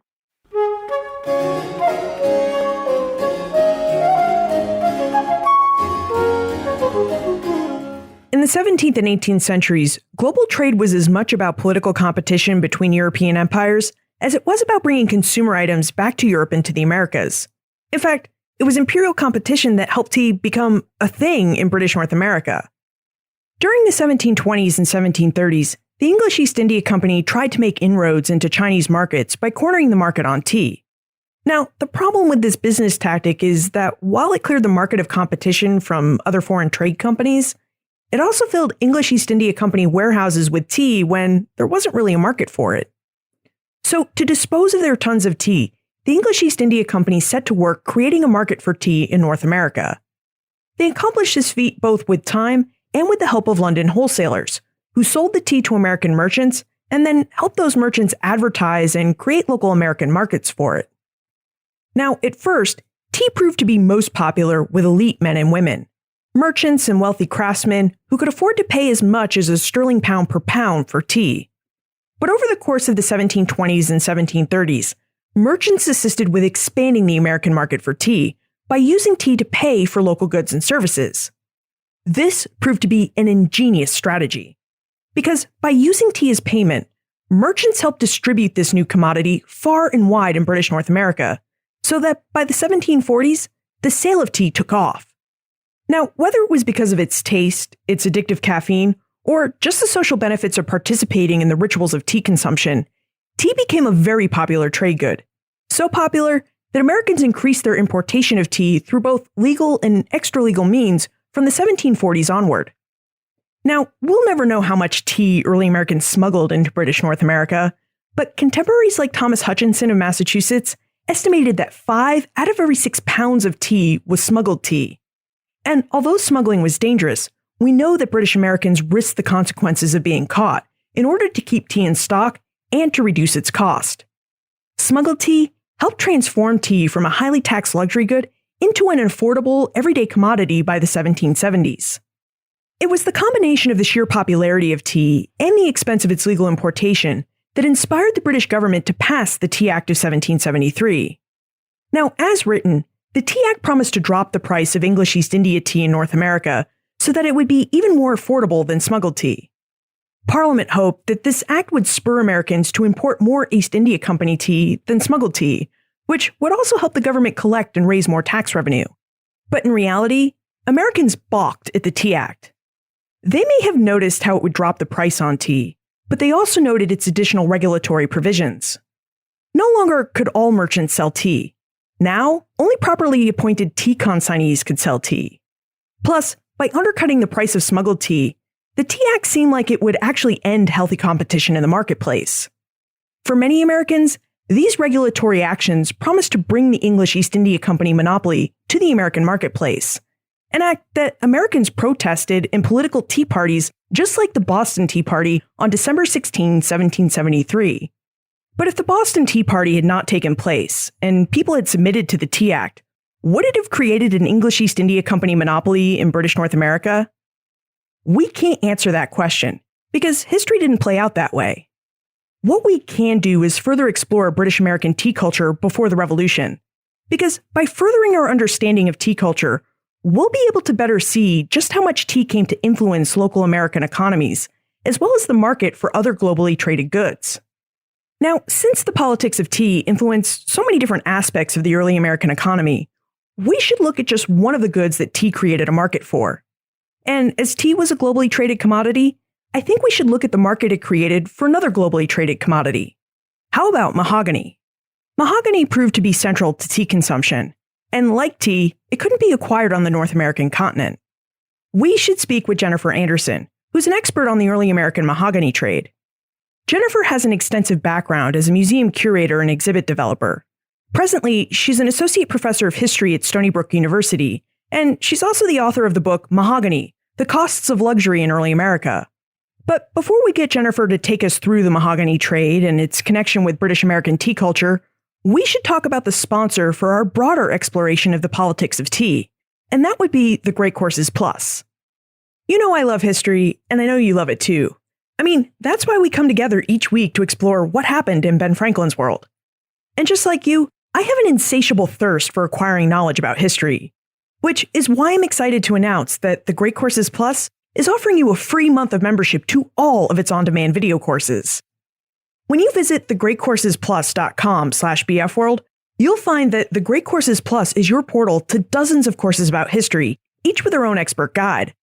In the 17th and 18th centuries, global trade was as much about political competition between European empires as it was about bringing consumer items back to Europe and to the Americas. In fact, it was imperial competition that helped tea become a thing in British North America. During the 1720s and 1730s, the English East India Company tried to make inroads into Chinese markets by cornering the market on tea. Now, the problem with this business tactic is that while it cleared the market of competition from other foreign trade companies, it also filled English East India Company warehouses with tea when there wasn't really a market for it. So, to dispose of their tons of tea, the English East India Company set to work creating a market for tea in North America. They accomplished this feat both with time and with the help of London wholesalers, who sold the tea to American merchants and then helped those merchants advertise and create local American markets for it. Now, at first, tea proved to be most popular with elite men and women, merchants and wealthy craftsmen who could afford to pay as much as a sterling pound per pound for tea. But over the course of the 1720s and 1730s, merchants assisted with expanding the American market for tea by using tea to pay for local goods and services. This proved to be an ingenious strategy, because by using tea as payment, merchants helped distribute this new commodity far and wide in British North America, so that by the 1740s, the sale of tea took off. Now, whether it was because of its taste, its addictive caffeine, or just the social benefits of participating in the rituals of tea consumption, tea became a very popular trade good. So popular that Americans increased their importation of tea through both legal and extra-legal means from the 1740s onward. Now, we'll never know how much tea early Americans smuggled into British North America, but contemporaries like Thomas Hutchinson of Massachusetts estimated that 5 out of every 6 pounds of tea was smuggled tea. And although smuggling was dangerous, we know that British Americans risked the consequences of being caught in order to keep tea in stock and to reduce its cost. Smuggled tea helped transform tea from a highly taxed luxury good into an affordable, everyday commodity by the 1770s. It was the combination of the sheer popularity of tea and the expense of its legal importation that inspired the British government to pass the Tea Act of 1773. Now, as written, the Tea Act promised to drop the price of English East India tea in North America so that it would be even more affordable than smuggled tea. Parliament hoped that this act would spur Americans to import more East India Company tea than smuggled tea, which would also help the government collect and raise more tax revenue. But in reality, Americans balked at the Tea Act. They may have noticed how it would drop the price on tea, but they also noted its additional regulatory provisions. No longer could all merchants sell tea. Now, only properly appointed tea consignees could sell tea. Plus, by undercutting the price of smuggled tea, the Tea Act seemed like it would actually end healthy competition in the marketplace. For many Americans, these regulatory actions promised to bring the English East India Company monopoly to the American marketplace, an act that Americans protested in political tea parties just like the Boston Tea Party on December 16, 1773. But if the Boston Tea Party had not taken place and people had submitted to the Tea Act, would it have created an English East India Company monopoly in British North America? We can't answer that question because history didn't play out that way. What we can do is further explore British American tea culture before the Revolution, because by furthering our understanding of tea culture, we'll be able to better see just how much tea came to influence local American economies, as well as the market for other globally traded goods. Now, since the politics of tea influenced so many different aspects of the early American economy, we should look at just one of the goods that tea created a market for. And as tea was a globally traded commodity, I think we should look at the market it created for another globally traded commodity. How about mahogany? Mahogany proved to be central to tea consumption, and like tea, it couldn't be acquired on the North American continent. We should speak with Jennifer Anderson, who's an expert on the early American mahogany trade. Jennifer has an extensive background as a museum curator and exhibit developer. Presently, she's an associate professor of history at Stony Brook University, and she's also the author of the book Mahogany: The Costs of Luxury in Early America. But before we get Jennifer to take us through the mahogany trade and its connection with British American tea culture, we should talk about the sponsor for our broader exploration of the politics of tea, and that would be the Great Courses Plus. You know I love history, and I know you love it too. I mean, that's why we come together each week to explore what happened in Ben Franklin's world. And just like you, I have an insatiable thirst for acquiring knowledge about history, which is why I'm excited to announce that the Great Courses Plus is offering you a free month of membership to all of its on-demand video courses. When you visit thegreatcoursesplus.com/bfworld, you'll find that the Great Courses Plus is your portal to dozens of courses about history, each with their own expert guide.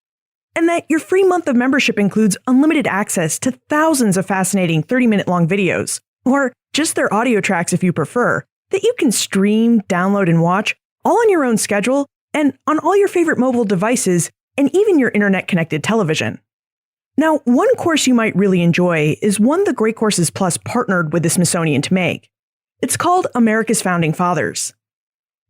And that your free month of membership includes unlimited access to thousands of fascinating 30-minute long videos, or just their audio tracks if you prefer, that you can stream, download, and watch all on your own schedule and on all your favorite mobile devices and even your internet-connected television. Now, one course you might really enjoy is one the Great Courses Plus partnered with the Smithsonian to make. It's called America's Founding Fathers.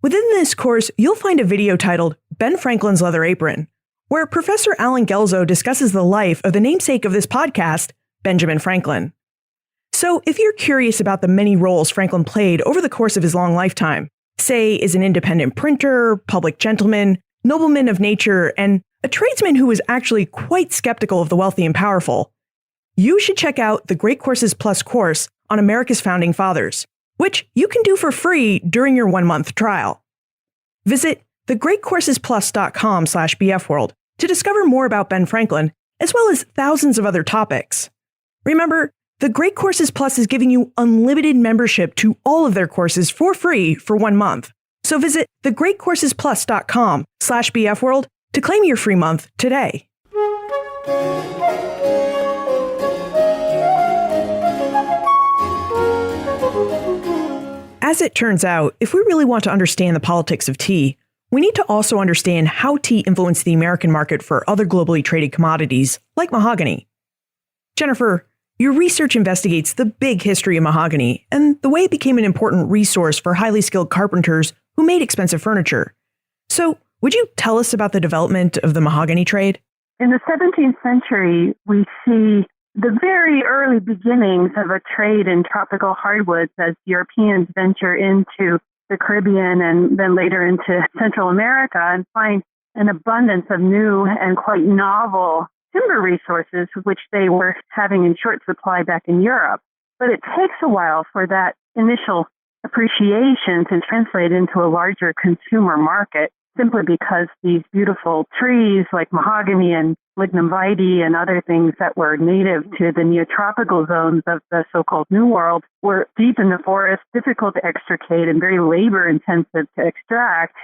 Within this course, you'll find a video titled Ben Franklin's Leather Apron, where Professor Alan Gelzo discusses the life of the namesake of this podcast, Benjamin Franklin. So if you're curious about the many roles Franklin played over the course of his long lifetime, say as an independent printer, public gentleman, nobleman of nature, and a tradesman who was actually quite skeptical of the wealthy and powerful, you should check out the Great Courses Plus course on America's Founding Fathers, which you can do for free during your 1-month trial. Visit thegreatcoursesplus.com/bfworld to discover more about Ben Franklin, as well as thousands of other topics. Remember, the Great Courses Plus is giving you unlimited membership to all of their courses for free for 1 month. So visit thegreatcoursesplus.com/bfworld to claim your free month today. As it turns out, if we really want to understand the politics of tea, we need to also understand how tea influenced the American market for other globally traded commodities, like mahogany. Jennifer, your research investigates the big history of mahogany and the way it became an important resource for highly skilled carpenters who made expensive furniture. So, would you tell us about the development of the mahogany trade? In the 17th century, we see the very early beginnings of a trade in tropical hardwoods as Europeans venture into the Caribbean and then later into Central America and find an abundance of new and quite novel timber resources, which they were having in short supply back in Europe. But it takes a while for that initial appreciation to translate into a larger consumer market, simply because these beautiful trees like mahogany and lignum vitae and other things that were native to the neotropical zones of the so-called New World were deep in the forest, difficult to extricate, and very labor-intensive to extract.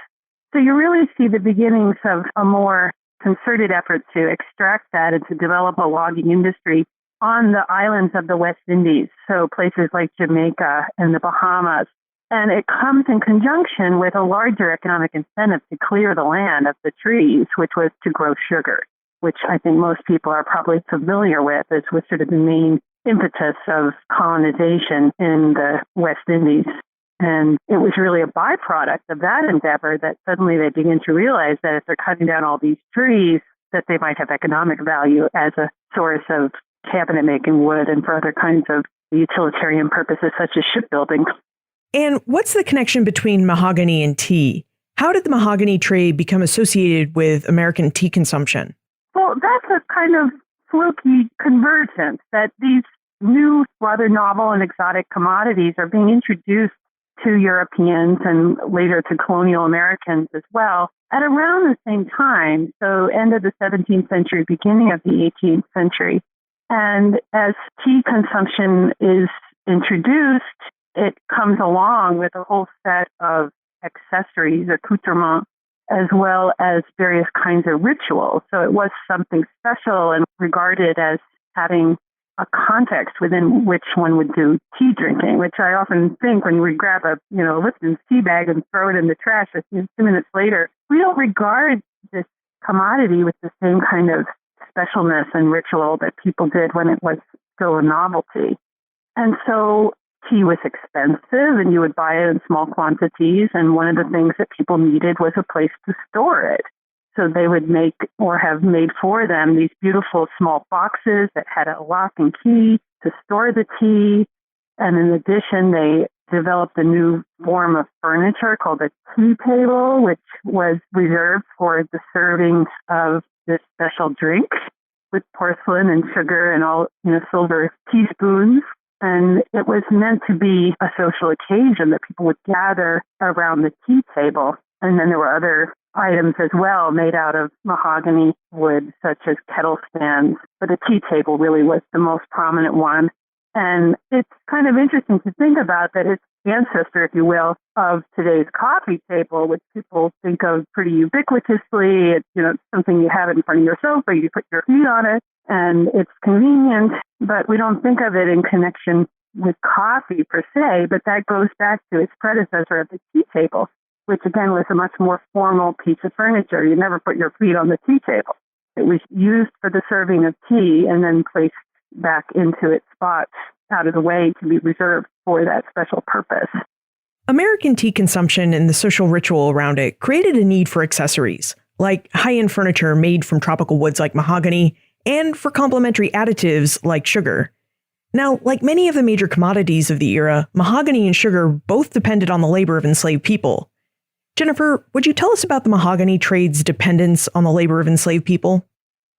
So you really see the beginnings of a more concerted effort to extract that and to develop a logging industry on the islands of the West Indies, so places like Jamaica and the Bahamas. And it comes in conjunction with a larger economic incentive to clear the land of the trees, which was to grow sugar, which I think most people are probably familiar with, as was sort of the main impetus of colonization in the West Indies. And it was really a byproduct of that endeavor that suddenly they begin to realize that if they're cutting down all these trees, that they might have economic value as a source of cabinet-making wood and for other kinds of utilitarian purposes such as shipbuilding. And what's the connection between mahogany and tea? How did the mahogany trade become associated with American tea consumption? Well, that's a kind of fluky convergence, that these new, rather novel and exotic commodities are being introduced to Europeans and later to colonial Americans as well at around the same time, so end of the 17th century, beginning of the 18th century. And as tea consumption is introduced, it comes along with a whole set of accessories, accoutrements, as well as various kinds of rituals. So it was something special and regarded as having a context within which one would do tea drinking, which I often think when we grab a Lipton's tea bag and throw it in the trash a few minutes later, we don't regard this commodity with the same kind of specialness and ritual that people did when it was still a novelty. And so tea was expensive and you would buy it in small quantities. And one of the things that people needed was a place to store it. So they would make or have made for them these beautiful small boxes that had a lock and key to store the tea. And in addition, they developed a new form of furniture called a tea table, which was reserved for the serving of this special drink with porcelain and sugar and all, silver teaspoons. And it was meant to be a social occasion that people would gather around the tea table. And then there were other items as well made out of mahogany wood, such as kettle stands. But the tea table really was the most prominent one. And it's kind of interesting to think about that it's the ancestor, if you will, of today's coffee table, which people think of pretty ubiquitously. It's, something you have in front of your sofa, you put your feet on it, and it's convenient, but we don't think of it in connection with coffee per se, but that goes back to its predecessor at the tea table, which again was a much more formal piece of furniture. You never put your feet on the tea table. It was used for the serving of tea and then placed back into its spot out of the way to be reserved for that special purpose. American tea consumption and the social ritual around it created a need for accessories, like high-end furniture made from tropical woods like mahogany, and for complementary additives like sugar. Now, like many of the major commodities of the era, mahogany and sugar both depended on the labor of enslaved people. Jennifer, would you tell us about the mahogany trade's dependence on the labor of enslaved people?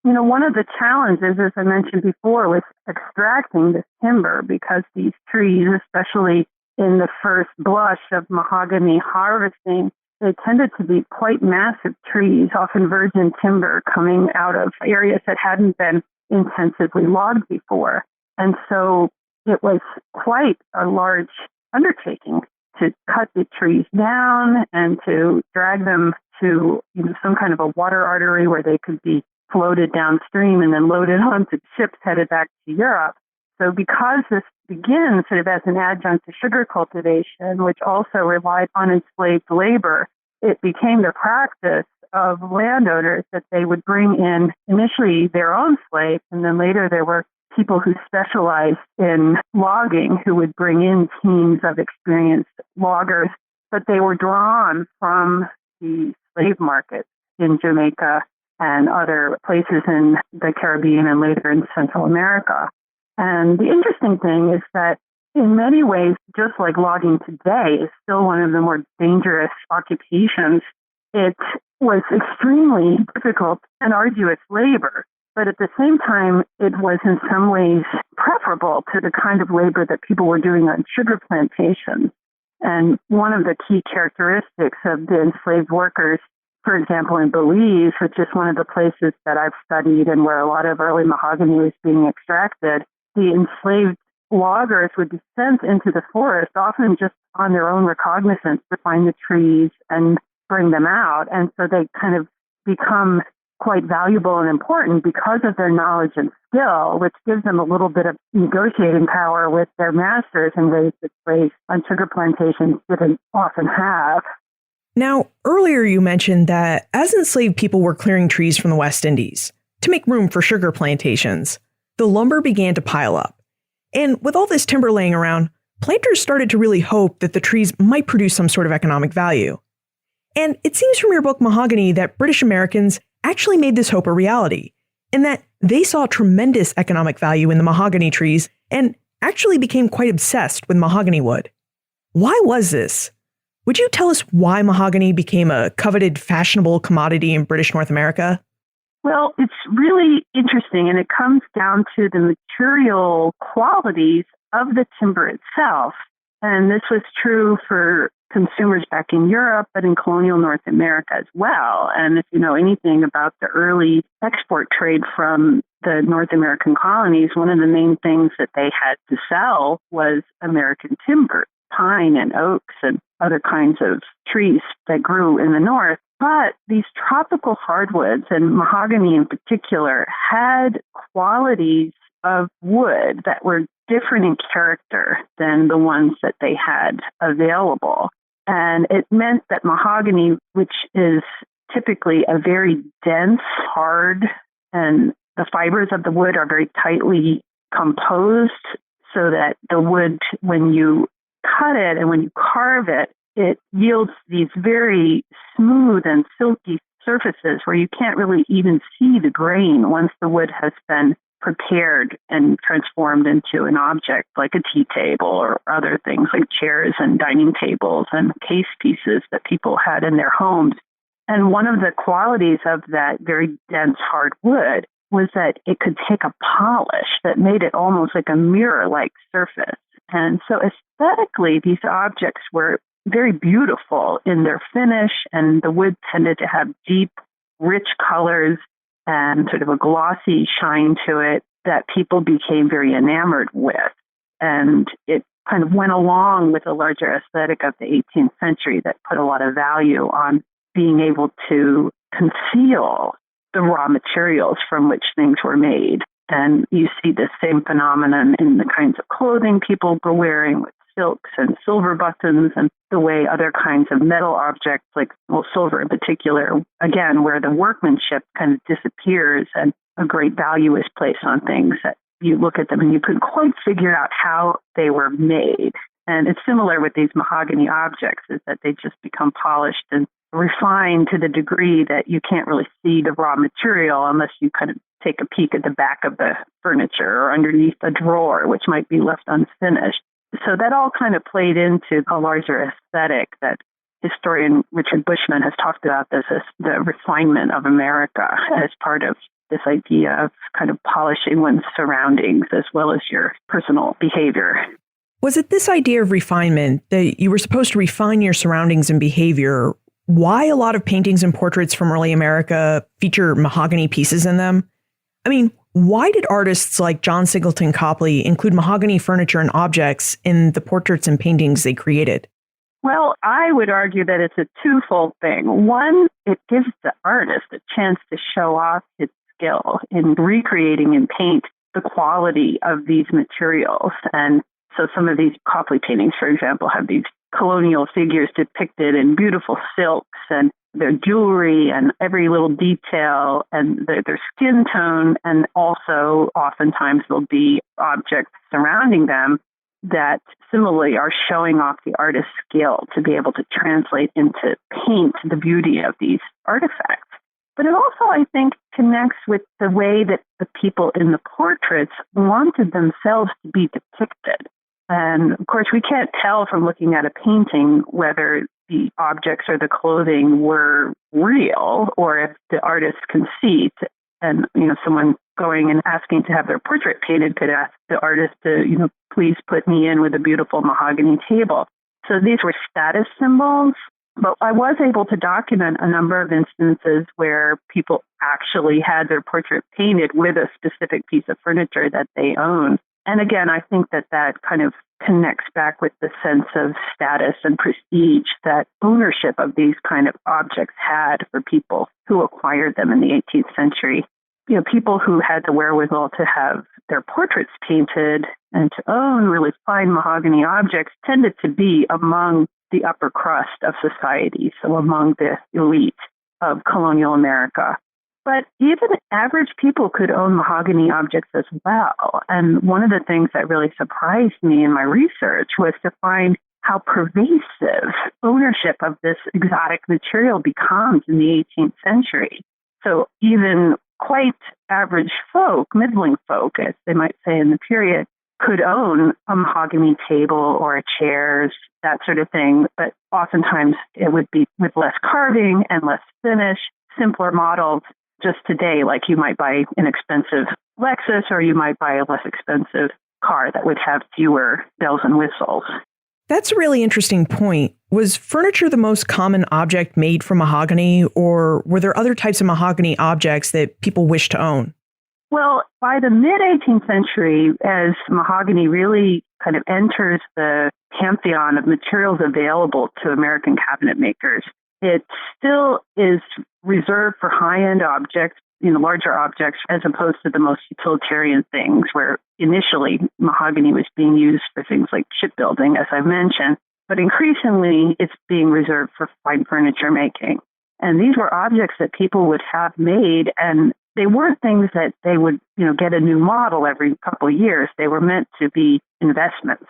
One of the challenges, as I mentioned before, was extracting this timber because these trees, especially in the first blush of mahogany harvesting, they tended to be quite massive trees, often virgin timber coming out of areas that hadn't been intensively logged before. And so it was quite a large undertaking to cut the trees down and to drag them to some kind of a water artery where they could be floated downstream and then loaded onto ships headed back to Europe. So because this begins sort of as an adjunct to sugar cultivation, which also relied on enslaved labor, it became the practice of landowners that they would bring in initially their own slaves, and then later there were people who specialized in logging who would bring in teams of experienced loggers, but they were drawn from the slave markets in Jamaica and other places in the Caribbean and later in Central America. And the interesting thing is that in many ways, just like logging today is still one of the more dangerous occupations, it was extremely difficult and arduous labor. But at the same time, it was in some ways preferable to the kind of labor that people were doing on sugar plantations. And one of the key characteristics of the enslaved workers, for example, in Belize, which is one of the places that I've studied and where a lot of early mahogany was being extracted, the enslaved loggers would be sent into the forest, often just on their own recognizance, to find the trees and bring them out. And so they kind of become quite valuable and important because of their knowledge and skill, which gives them a little bit of negotiating power with their masters in ways that slaves on sugar plantations didn't often have. Now, earlier you mentioned that as enslaved people were clearing trees from the West Indies to make room for sugar plantations, the lumber began to pile up. And with all this timber laying around, planters started to really hope that the trees might produce some sort of economic value. And it seems from your book Mahogany that British Americans actually made this hope a reality, in that they saw tremendous economic value in the mahogany trees and actually became quite obsessed with mahogany wood. Why was this? Would you tell us why mahogany became a coveted, fashionable commodity in British North America? Well, it's really interesting, and it comes down to the material qualities of the timber itself. And this was true for consumers back in Europe, but in colonial North America as well. And if you know anything about the early export trade from the North American colonies, one of the main things that they had to sell was American timber, pine and oaks and other kinds of trees that grew in the north. But these tropical hardwoods, and mahogany in particular, had qualities of wood that were different in character than the ones that they had available. And it meant that mahogany, which is typically a very dense, hard, and the fibers of the wood are very tightly composed so that the wood, when you cut it and when you carve it, it yields these very smooth and silky surfaces where you can't really even see the grain once the wood has been prepared and transformed into an object like a tea table or other things like chairs and dining tables and case pieces that people had in their homes. And one of the qualities of that very dense hard wood was that it could take a polish that made it almost like a mirror-like surface. And so aesthetically, these objects were very beautiful in their finish, and the wood tended to have deep, rich colors and sort of a glossy shine to it that people became very enamored with. And it kind of went along with the larger aesthetic of the 18th century that put a lot of value on being able to conceal the raw materials from which things were made. And you see the same phenomenon in the kinds of clothing people were wearing with silks and silver buttons, and the way other kinds of metal objects, like silver in particular, again, where the workmanship kind of disappears and a great value is placed on things that you look at them and you couldn't quite figure out how they were made. And it's similar with these mahogany objects, is that they just become polished and refined to the degree that you can't really see the raw material unless you kind of take a peek at the back of the furniture or underneath a drawer, which might be left unfinished. So that all kind of played into a larger aesthetic that historian Richard Bushman has talked about this as the refinement of America as part of this idea of kind of polishing one's surroundings as well as your personal behavior. Was it this idea of refinement, that you were supposed to refine your surroundings and behavior, why a lot of paintings and portraits from early America feature mahogany pieces in them? I mean, why did artists like John Singleton Copley include mahogany furniture and objects in the portraits and paintings they created? Well, I would argue that it's a twofold thing. One, it gives the artist a chance to show off his skill in recreating in paint the quality of these materials. And so some of these Copley paintings, for example, have these colonial figures depicted in beautiful silks and their jewelry and every little detail and their skin tone. And also oftentimes there'll be objects surrounding them that similarly are showing off the artist's skill to be able to translate into paint the beauty of these artifacts. But it also, I think, connects with the way that the people in the portraits wanted themselves to be depicted. And of course, we can't tell from looking at a painting whether the objects or the clothing were real or if the artist's conceit. And, someone going and asking to have their portrait painted could ask the artist to, please put me in with a beautiful mahogany table. So these were status symbols. But I was able to document a number of instances where people actually had their portrait painted with a specific piece of furniture that they owned. And again, I think that kind of connects back with the sense of status and prestige that ownership of these kind of objects had for people who acquired them in the 18th century. People who had the wherewithal to have their portraits painted and to own really fine mahogany objects tended to be among the upper crust of society, so among the elite of colonial America. But even average people could own mahogany objects as well. And one of the things that really surprised me in my research was to find how pervasive ownership of this exotic material becomes in the 18th century. So even quite average folk, middling folk, as they might say in the period, could own a mahogany table or a chairs, that sort of thing. But oftentimes it would be with less carving and less finish, simpler models. Just today, like you might buy an expensive Lexus or you might buy a less expensive car that would have fewer bells and whistles. That's a really interesting point. Was furniture the most common object made from mahogany, or were there other types of mahogany objects that people wished to own? Well, by the mid-18th century, as mahogany really kind of enters the pantheon of materials available to American cabinet makers, it still is reserved for high-end objects, larger objects, as opposed to the most utilitarian things, where initially mahogany was being used for things like shipbuilding, as I mentioned, but increasingly it's being reserved for fine furniture making. And these were objects that people would have made, and they weren't things that they would, get a new model every couple of years. They were meant to be investments.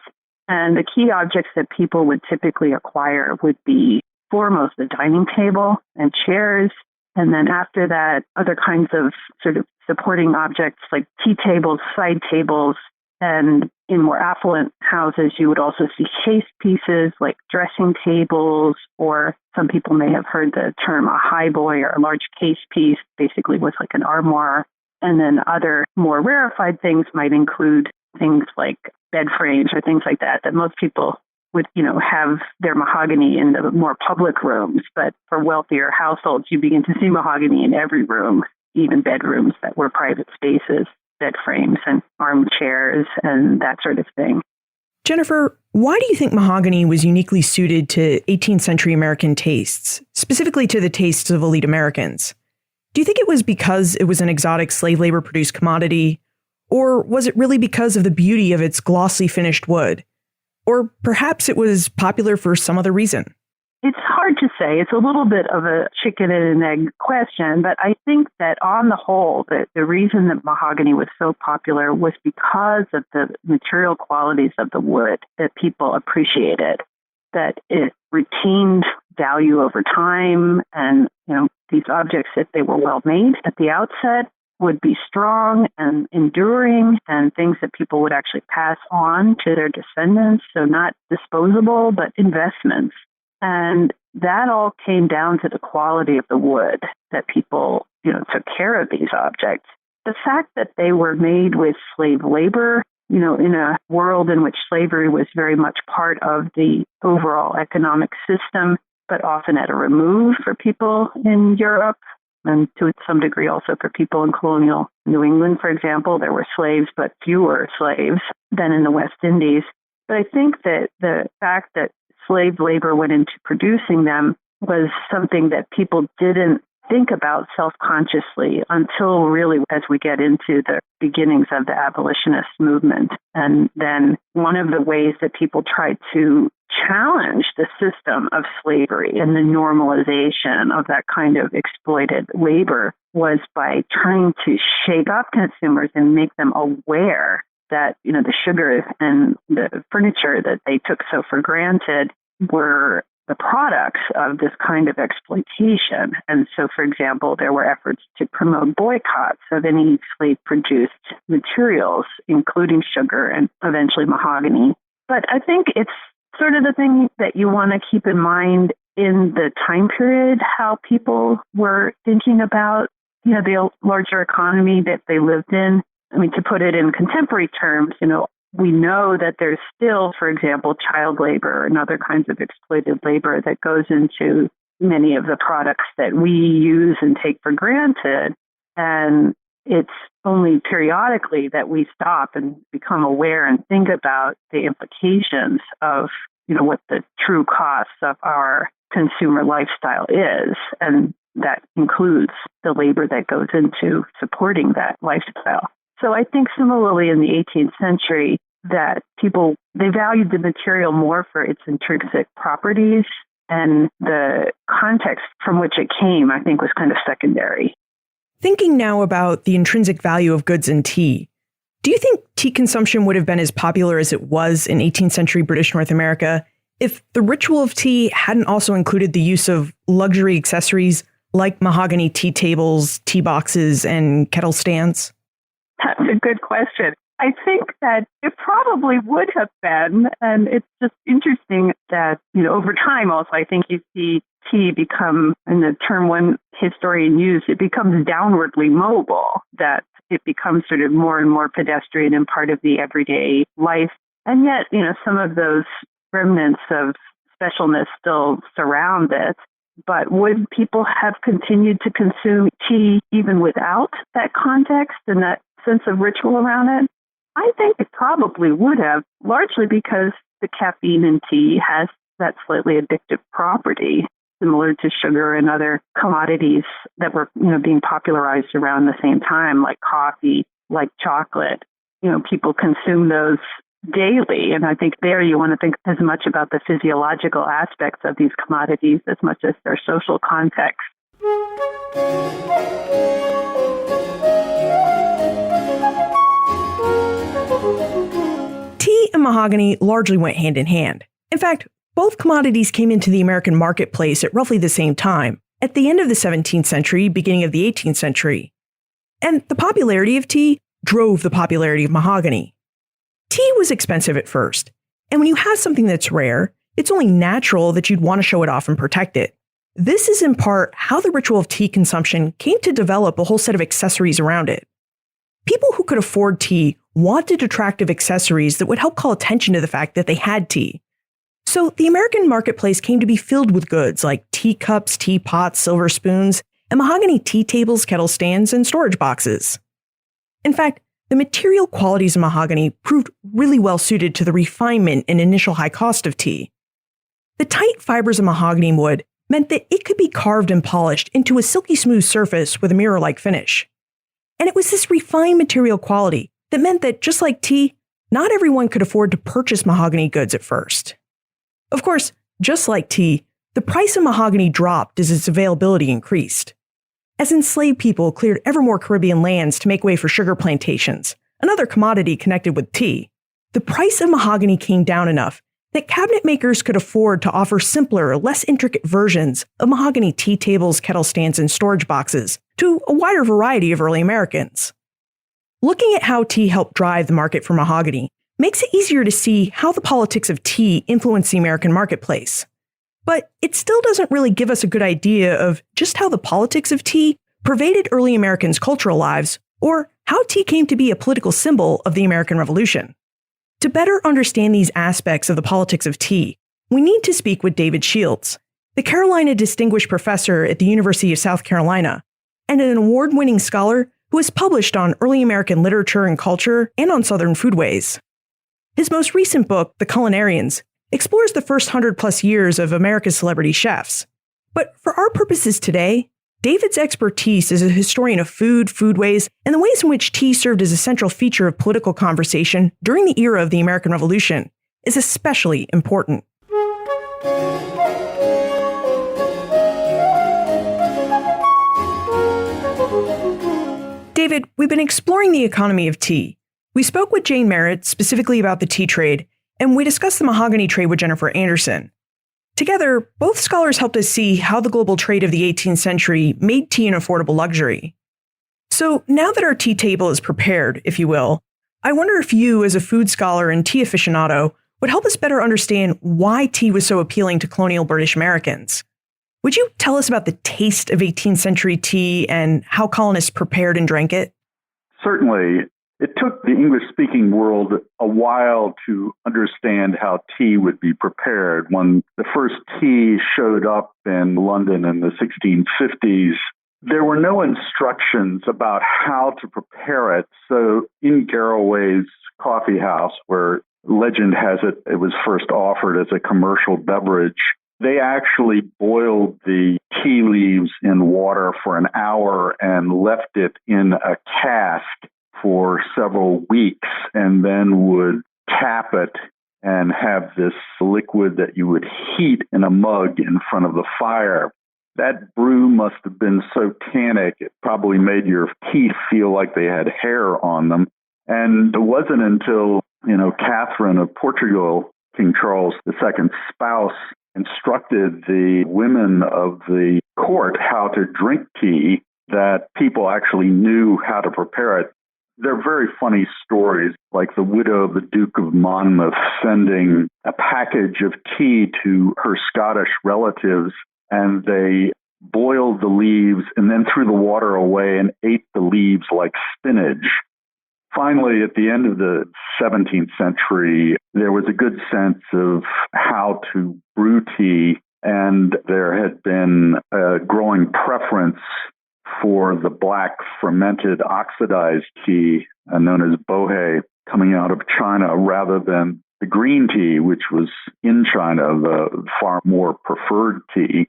And the key objects that people would typically acquire would be foremost the dining table and chairs. And then after that, other kinds of sort of supporting objects like tea tables, side tables, and in more affluent houses, you would also see chase pieces like dressing tables, or some people may have heard the term a highboy or a large case piece, basically was like an armoire. And then other more rarefied things might include things like bed frames or things like that most people would, have their mahogany in the more public rooms. But for wealthier households, you begin to see mahogany in every room, even bedrooms that were private spaces, bed frames and armchairs and that sort of thing. Jennifer, why do you think mahogany was uniquely suited to 18th century American tastes, specifically to the tastes of elite Americans? Do you think it was because it was an exotic slave labor produced commodity? Or was it really because of the beauty of its glossy finished wood? Or perhaps it was popular for some other reason? It's hard to say. It's a little bit of a chicken and an egg question, but I think that on the whole, the reason that mahogany was so popular was because of the material qualities of the wood that people appreciated, that it retained value over time. And, these objects, if they were well made at the outset, would be strong and enduring and things that people would actually pass on to their descendants. So not disposable, but investments. And that all came down to the quality of the wood that people, took care of these objects. The fact that they were made with slave labor, in a world in which slavery was very much part of the overall economic system, but often at a remove for people in Europe, and to some degree also for people in colonial New England, for example. There were slaves, but fewer slaves than in the West Indies. But I think that the fact that slave labor went into producing them was something that people didn't think about self-consciously until really as we get into the beginnings of the abolitionist movement. And then one of the ways that people tried to challenge the system of slavery and the normalization of that kind of exploited labor was by trying to shake up consumers and make them aware that, the sugar and the furniture that they took so for granted were the products of this kind of exploitation. And so, for example, there were efforts to promote boycotts of any slave-produced materials, including sugar and eventually mahogany. But I think it's sort of the thing that you want to keep in mind in the time period, how people were thinking about, the larger economy that they lived in. I mean, to put it in contemporary terms, we know that there's still, for example, child labor and other kinds of exploited labor that goes into many of the products that we use and take for granted. And it's only periodically that we stop and become aware and think about the implications of, what the true costs of our consumer lifestyle is. And that includes the labor that goes into supporting that lifestyle. So I think similarly in the 18th century that people, they valued the material more for its intrinsic properties, and the context from which it came, I think, was kind of secondary. Thinking now about the intrinsic value of goods in tea, do you think tea consumption would have been as popular as it was in 18th century British North America if the ritual of tea hadn't also included the use of luxury accessories like mahogany tea tables, tea boxes, and kettle stands? That's a good question. I think that it probably would have been, and it's just interesting that, over time also, I think you see tea become, in the term one historian used, it becomes downwardly mobile, that it becomes sort of more and more pedestrian and part of the everyday life. And yet, some of those remnants of specialness still surround it. But would people have continued to consume tea even without that context and that sense of ritual around it? I think it probably would have, largely because the caffeine in tea has that slightly addictive property, similar to sugar and other commodities that were, being popularized around the same time, like coffee, like chocolate. People consume those daily. And I think there you want to think as much about the physiological aspects of these commodities as much as their social context. Tea and mahogany largely went hand in hand. In fact, both commodities came into the American marketplace at roughly the same time, at the end of the 17th century, beginning of the 18th century. And the popularity of tea drove the popularity of mahogany. Tea was expensive at first, and when you have something that's rare, it's only natural that you'd want to show it off and protect it. This is in part how the ritual of tea consumption came to develop a whole set of accessories around it. People who could afford tea wanted attractive accessories that would help call attention to the fact that they had tea. So the American marketplace came to be filled with goods like teacups, teapots, silver spoons, and mahogany tea tables, kettle stands, and storage boxes. In fact, the material qualities of mahogany proved really well suited to the refinement and initial high cost of tea. The tight fibers of mahogany wood meant that it could be carved and polished into a silky smooth surface with a mirror-like finish. And it was this refined material quality that meant that, just like tea, not everyone could afford to purchase mahogany goods at first. Of course, just like tea, the price of mahogany dropped as its availability increased. As enslaved people cleared ever more Caribbean lands to make way for sugar plantations, another commodity connected with tea, the price of mahogany came down enough that cabinet makers could afford to offer simpler, less intricate versions of mahogany tea tables, kettle stands, and storage boxes to a wider variety of early Americans. Looking at how tea helped drive the market for mahogany makes it easier to see how the politics of tea influenced the American marketplace. But it still doesn't really give us a good idea of just how the politics of tea pervaded early Americans' cultural lives, or how tea came to be a political symbol of the American Revolution. To better understand these aspects of the politics of tea, we need to speak with David Shields, the Carolina Distinguished Professor at the University of South Carolina, and an award-winning scholar who has published on early American literature and culture and on Southern foodways. His most recent book, The Culinarians, explores the first 100-plus years of America's celebrity chefs. But for our purposes today, David's expertise as a historian of food, foodways, and the ways in which tea served as a central feature of political conversation during the era of the American Revolution is especially important. David, we've been exploring the economy of tea. We spoke with Jane Merritt specifically about the tea trade, and we discussed the mahogany trade with Jennifer Anderson. Together, both scholars helped us see how the global trade of the 18th century made tea an affordable luxury. So now that our tea table is prepared, if you will, I wonder if you, as a food scholar and tea aficionado, would help us better understand why tea was so appealing to colonial British Americans. Would you tell us about the taste of 18th century tea and how colonists prepared and drank it? Certainly. It took the English-speaking world a while to understand how tea would be prepared. When the first tea showed up in London in the 1650s, there were no instructions about how to prepare it. So in Garraway's coffee house, where legend has it, it was first offered as a commercial beverage, they actually boiled the tea leaves in water for an hour and left it in a cask for several weeks, and then would tap it and have this liquid that you would heat in a mug in front of the fire. That brew must have been so tannic, it probably made your teeth feel like they had hair on them. And it wasn't until, Catherine of Portugal, King Charles II's spouse, instructed the women of the court how to drink tea that people actually knew how to prepare it. They're very funny stories, like the widow of the Duke of Monmouth sending a package of tea to her Scottish relatives, and they boiled the leaves and then threw the water away and ate the leaves like spinach. Finally, at the end of the 17th century, there was a good sense of how to brew tea, and there had been a growing preference for the black fermented oxidized tea known as bohé coming out of China rather than the green tea, which was in China, the far more preferred tea.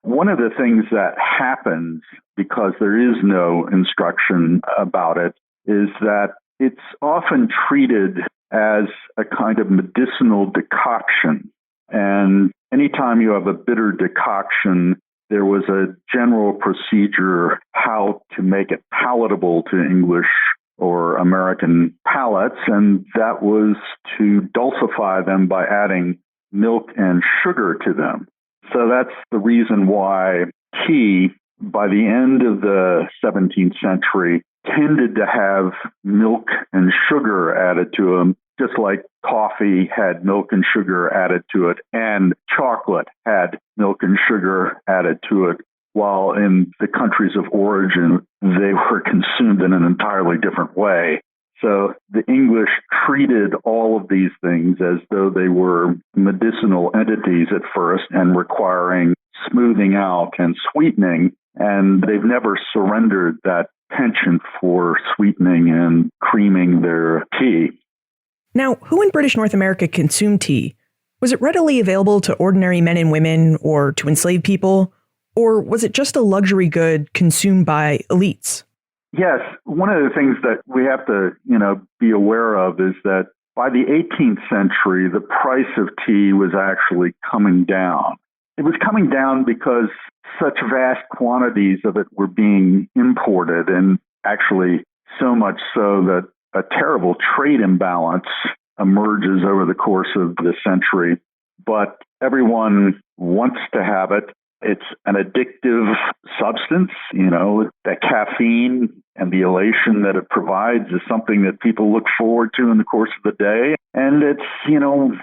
One of the things that happens, because there is no instruction about it, is that it's often treated as a kind of medicinal decoction. And anytime you have a bitter decoction, there was a general procedure how to make it palatable to English or American palates, and that was to dulcify them by adding milk and sugar to them. So that's the reason why tea, by the end of the 17th century, tended to have milk and sugar added to them, just like coffee had milk and sugar added to it, and chocolate had milk and sugar added to it, while in the countries of origin, they were consumed in an entirely different way. So the English treated all of these things as though they were medicinal entities at first and requiring smoothing out and sweetening, and they've never surrendered that penchant for sweetening and creaming their tea. Now, who in British North America consumed tea? Was it readily available to ordinary men and women or to enslaved people? Or was it just a luxury good consumed by elites? Yes. One of the things that we have to, be aware of is that by the 18th century, the price of tea was actually coming down. It was coming down because such vast quantities of it were being imported, and actually so much so that a terrible trade imbalance emerges over the course of the century. but everyone wants to have it. It's an addictive substance, that caffeine and the elation that it provides is something that people look forward to in the course of the day. And it's,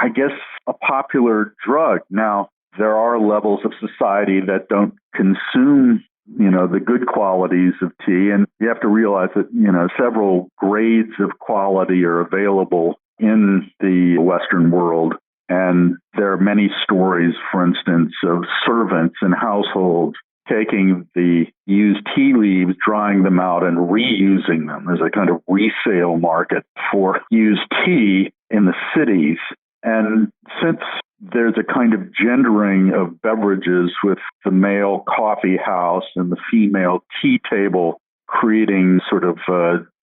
I guess a popular drug. Now, there are levels of society that don't consume, the good qualities of tea. And you have to realize that, several grades of quality are available in the Western world. And there are many stories, for instance, of servants in households taking the used tea leaves, drying them out, and reusing them. There's a kind of resale market for used tea in the cities. And since there's a kind of gendering of beverages with the male coffee house and the female tea table creating sort of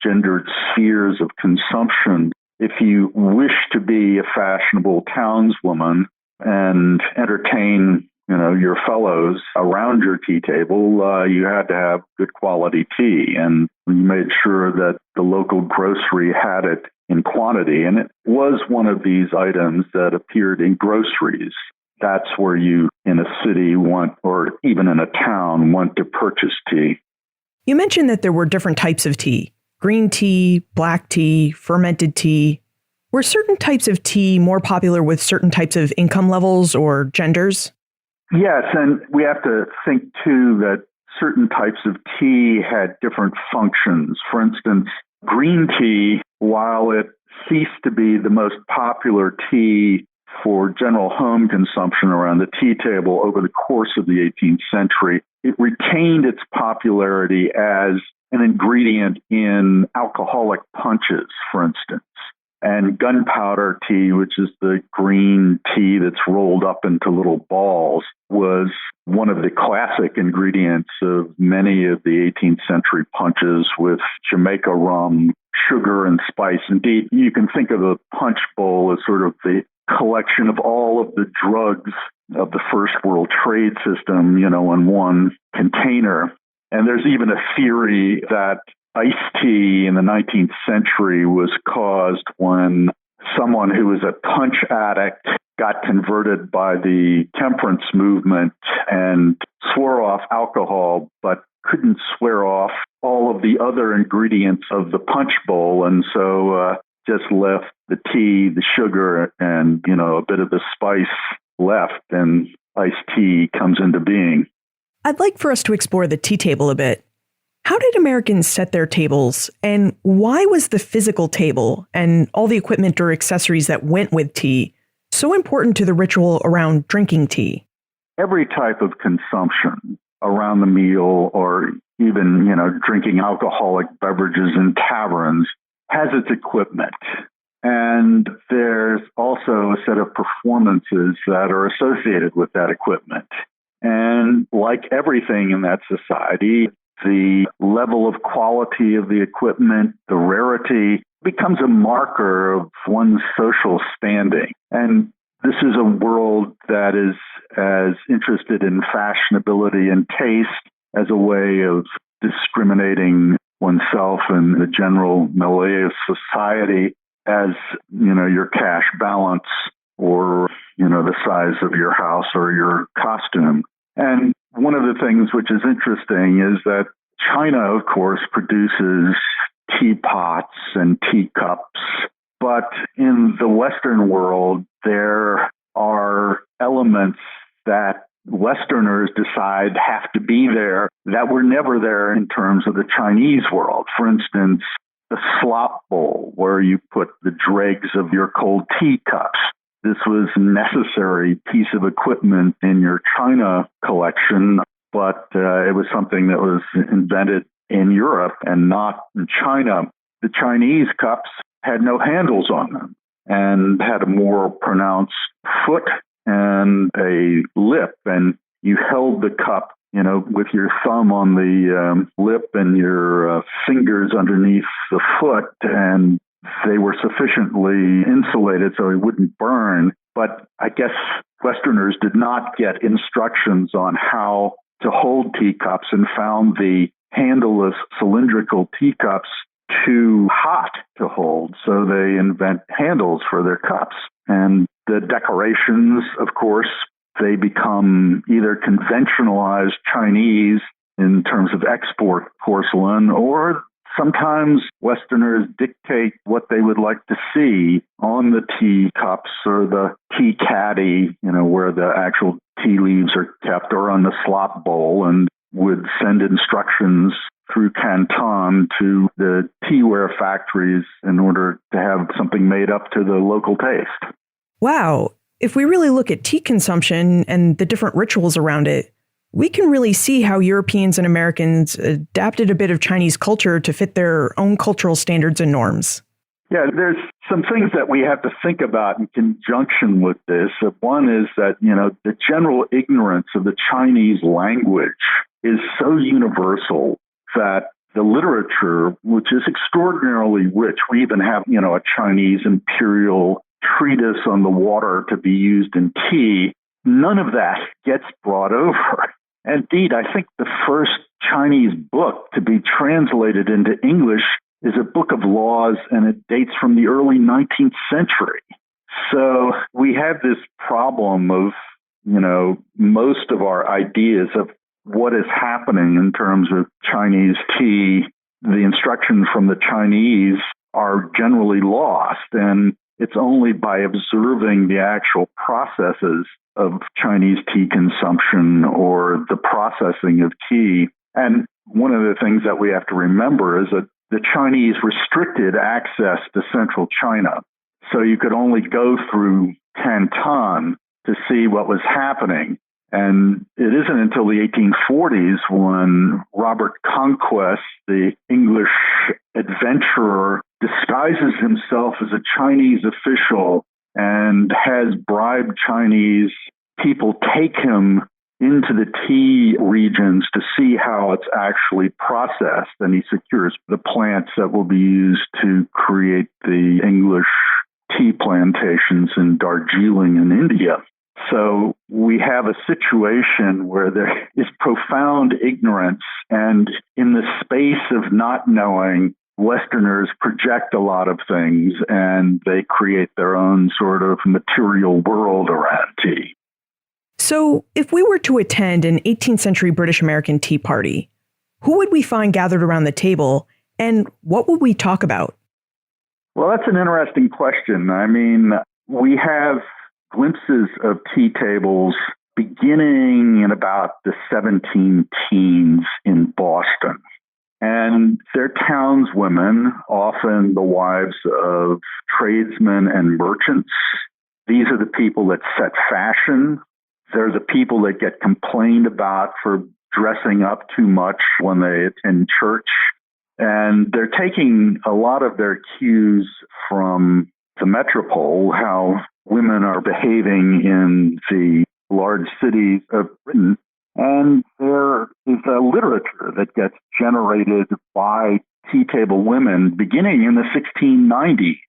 gendered spheres of consumption, if you wish to be a fashionable townswoman and entertain, your fellows around your tea table, you had to have good quality tea. And you made sure that the local grocery had it in quantity. And it was one of these items that appeared in groceries. That's where you, in a city, or even in a town, want to purchase tea. You mentioned that there were different types of tea. Green tea, black tea, fermented tea. Were certain types of tea more popular with certain types of income levels or genders? Yes, and we have to think, too, that certain types of tea had different functions. For instance, green tea, while it ceased to be the most popular tea for general home consumption around the tea table over the course of the 18th century, it retained its popularity as an ingredient in alcoholic punches, for instance. And gunpowder tea, which is the green tea that's rolled up into little balls, was one of the classic ingredients of many of the 18th century punches with Jamaica rum, sugar, and spice. Indeed, you can think of a punch bowl as sort of the collection of all of the drugs of the First World Trade System, in one container. And there's even a theory that iced tea in the 19th century was caused when someone who was a punch addict got converted by the temperance movement and swore off alcohol, but couldn't swear off all of the other ingredients of the punch bowl. And so just left the tea, the sugar, and, a bit of the spice left, and iced tea comes into being. I'd like for us to explore the tea table a bit. How did Americans set their tables, and why was the physical table and all the equipment or accessories that went with tea so important to the ritual around drinking tea? Every type of consumption around the meal, or even, drinking alcoholic beverages in taverns, has its equipment. And there's also a set of performances that are associated with that equipment. And like everything in that society, the level of quality of the equipment, the rarity, becomes a marker of one's social standing. And this is a world that is as interested in fashionability and taste as a way of discriminating oneself in the general melee of society as, your cash balance or, the size of your house or your costume. And one of the things which is interesting is that China, of course, produces teapots and teacups, but in the Western world, there are elements that Westerners decide have to be there that were never there in terms of the Chinese world. For instance, the slop bowl, where you put the dregs of your cold tea cups. This was a necessary piece of equipment in your China collection, but it was something that was invented in Europe and not in China. The Chinese cups had no handles on them and had a more pronounced foot and a lip, and you held the cup, with your thumb on the lip and your fingers underneath the foot, and they were sufficiently insulated so it wouldn't burn. But I guess Westerners did not get instructions on how to hold teacups and found the handleless cylindrical teacups too hot to hold. So they invent handles for their cups. And The decorations, of course, they become either conventionalized Chinese in terms of export porcelain, or sometimes Westerners dictate what they would like to see on the tea cups or the tea caddy, where the actual tea leaves are kept, or on the slop bowl, and would send instructions through Canton to the teaware factories in order to have something made up to the local taste. Wow. If we really look at tea consumption and the different rituals around it, we can really see how Europeans and Americans adapted a bit of Chinese culture to fit their own cultural standards and norms. Yeah, there's some things that we have to think about in conjunction with this. One is that, the general ignorance of the Chinese language is so universal that the literature, which is extraordinarily rich, we even have, a Chinese imperial treatise on the water to be used in tea, none of that gets brought over. Indeed, I think the first Chinese book to be translated into English is a book of laws, and it dates from the early 19th century. So we have this problem of, most of our ideas of what is happening in terms of Chinese tea. The instructions from the Chinese are generally lost, and it's only by observing the actual processes of Chinese tea consumption or the processing of tea. And one of the things that we have to remember is that the Chinese restricted access to central China. So you could only go through Canton to see what was happening. And it isn't until the 1840s when Robert Conquest, the English adventurer, disguises himself as a Chinese official and has bribed Chinese people take him into the tea regions to see how it's actually processed. And he secures the plants that will be used to create the English tea plantations in Darjeeling in India. So we have a situation where there is profound ignorance, and in the space of not knowing, Westerners project a lot of things, and they create their own sort of material world around tea. So if we were to attend an 18th century British American tea party, who would we find gathered around the table, and what would we talk about? Well, that's an interesting question. I mean, we have glimpses of tea tables beginning in about the 17 teens in Boston. And they're townswomen, often the wives of tradesmen and merchants. These are the people that set fashion. They're the people that get complained about for dressing up too much when they attend church. And they're taking a lot of their cues from the metropole, how women are behaving in the large cities of Britain. And there is a literature that gets generated by tea table women beginning in the 1690s.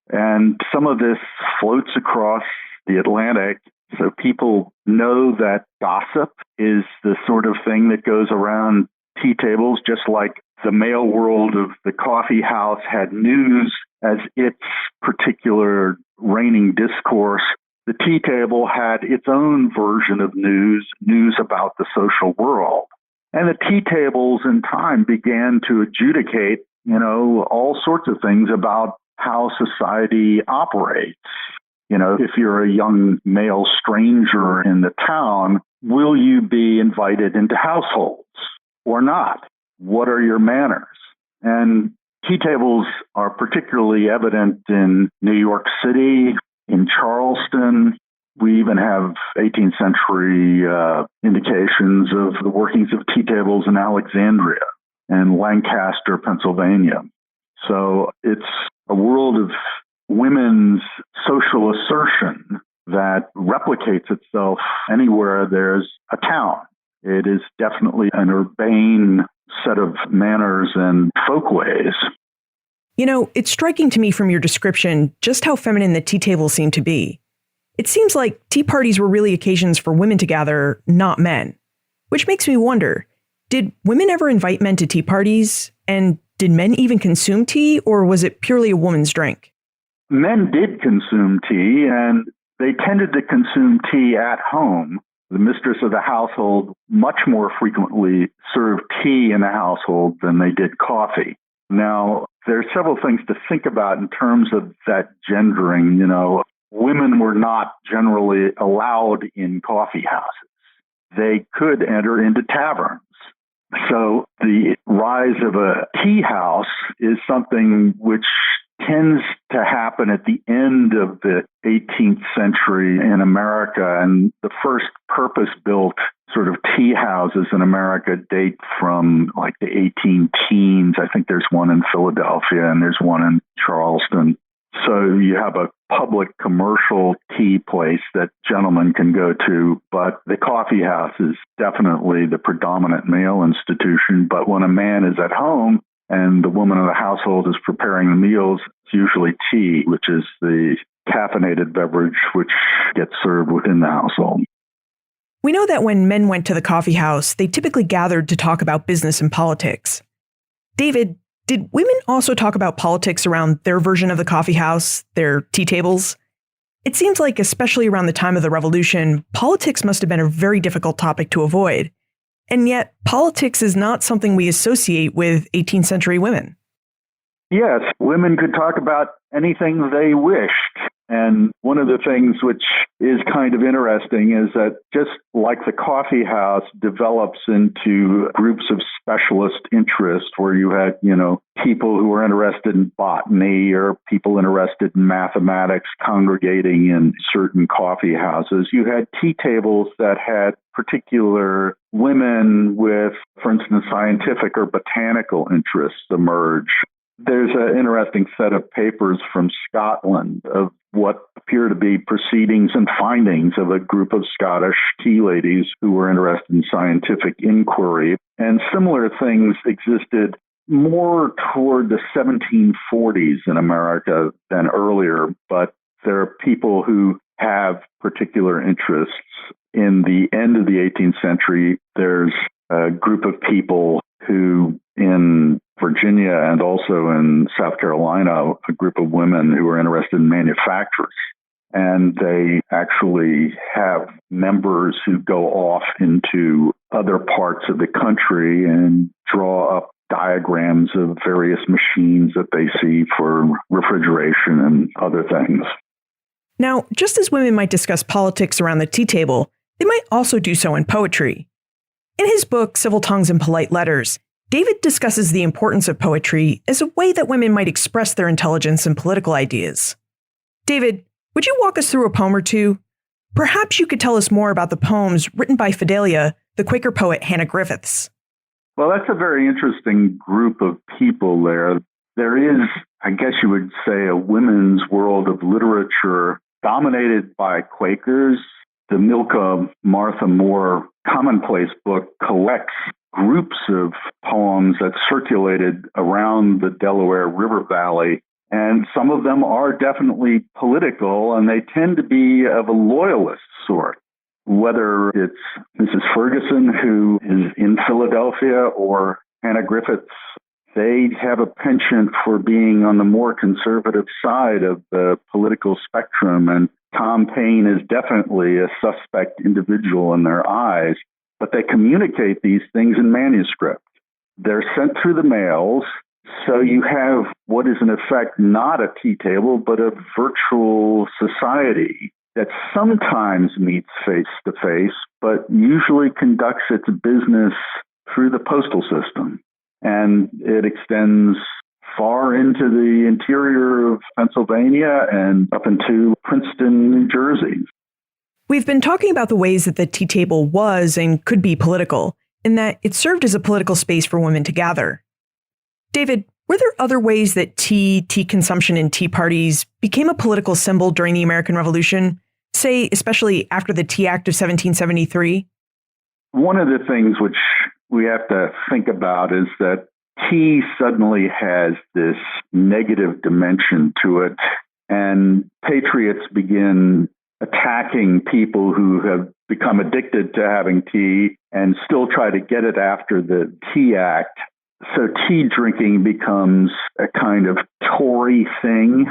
And some of this floats across the Atlantic. So people know that gossip is the sort of thing that goes around tea tables, just like the male world of the coffee house had news as its particular reigning discourse. The tea table had its own version of news about the social world. And the tea tables in time began to adjudicate, all sorts of things about how society operates. If you're a young male stranger in the town, will you be invited into households or not? What are your manners? And tea tables are particularly evident in New York City, in Charleston. We even have 18th century indications of the workings of tea tables in Alexandria and Lancaster, Pennsylvania. So it's a world of women's social assertion that replicates itself anywhere there's a town. It is definitely an urbane set of manners and folkways. It's striking to me from your description just how feminine the tea tables seem to be. It seems like tea parties were really occasions for women to gather, not men. Which makes me wonder, did women ever invite men to tea parties? And did men even consume tea, or was it purely a woman's drink? Men did consume tea, and they tended to consume tea at home. The mistress of the household much more frequently served tea in the household than they did coffee. Now, there are several things to think about in terms of that gendering. Women were not generally allowed in coffee houses. They could enter into taverns. So the rise of a tea house is something which tends to happen at the end of the 18th century in America. And the first purpose-built sort of tea houses in America date from like the 18 teens. I think there's one in Philadelphia and there's one in Charleston. So you have a public commercial tea place that gentlemen can go to, but the coffee house is definitely the predominant male institution. But when a man is at home and the woman of the household is preparing the meals, it's usually tea, which is the caffeinated beverage which gets served within the household. We know that when men went to the coffee house, they typically gathered to talk about business and politics. David, did women also talk about politics around their version of the coffee house, their tea tables? It seems like, especially around the time of the Revolution, politics must have been a very difficult topic to avoid. And yet, politics is not something we associate with 18th century women. Yes, women could talk about anything they wished. And one of the things which is kind of interesting is that just like the coffee house develops into groups of specialist interest where you had, people who were interested in botany or people interested in mathematics congregating in certain coffee houses, you had tea tables that had particular women with, for instance, scientific or botanical interests emerge. There's an interesting set of papers from Scotland of what appear to be proceedings and findings of a group of Scottish tea ladies who were interested in scientific inquiry. And similar things existed more toward the 1740s in America than earlier, but there are people who have particular interests. In the end of the 18th century, there's a group of people who in Virginia and also in South Carolina, a group of women who are interested in manufacturers. And they actually have members who go off into other parts of the country and draw up diagrams of various machines that they see for refrigeration and other things. Now, just as women might discuss politics around the tea table, they might also do so in poetry. In his book, Civil Tongues and Polite Letters, David discusses the importance of poetry as a way that women might express their intelligence and political ideas. David, would you walk us through a poem or two? Perhaps you could tell us more about the poems written by Fidelia, the Quaker poet Hannah Griffiths. Well, that's a very interesting group of people there. There is, I guess you would say, a women's world of literature dominated by Quakers. The Milka Martha Moore Commonplace book collects groups of poems that circulated around the Delaware River Valley, and some of them are definitely political, and they tend to be of a loyalist sort. Whether it's Mrs. Ferguson, who is in Philadelphia, or Hannah Griffiths, they have a penchant for being on the more conservative side of the political spectrum, and Tom Paine is definitely a suspect individual in their eyes. But they communicate these things in manuscript. They're sent through the mails, so you have what is in effect not a tea table, but a virtual society that sometimes meets face to face, but usually conducts its business through the postal system. And it extends far into the interior of Pennsylvania and up into Princeton, New Jersey. We've been talking about the ways that the tea table was and could be political, and that it served as a political space for women to gather. David, were there other ways that tea consumption, and tea parties became a political symbol during the American Revolution, say, especially after the Tea Act of 1773? One of the things which we have to think about is that tea suddenly has this negative dimension to it, and patriots begin attacking people who have become addicted to having tea and still try to get it after the Tea Act. So tea drinking becomes a kind of Tory thing.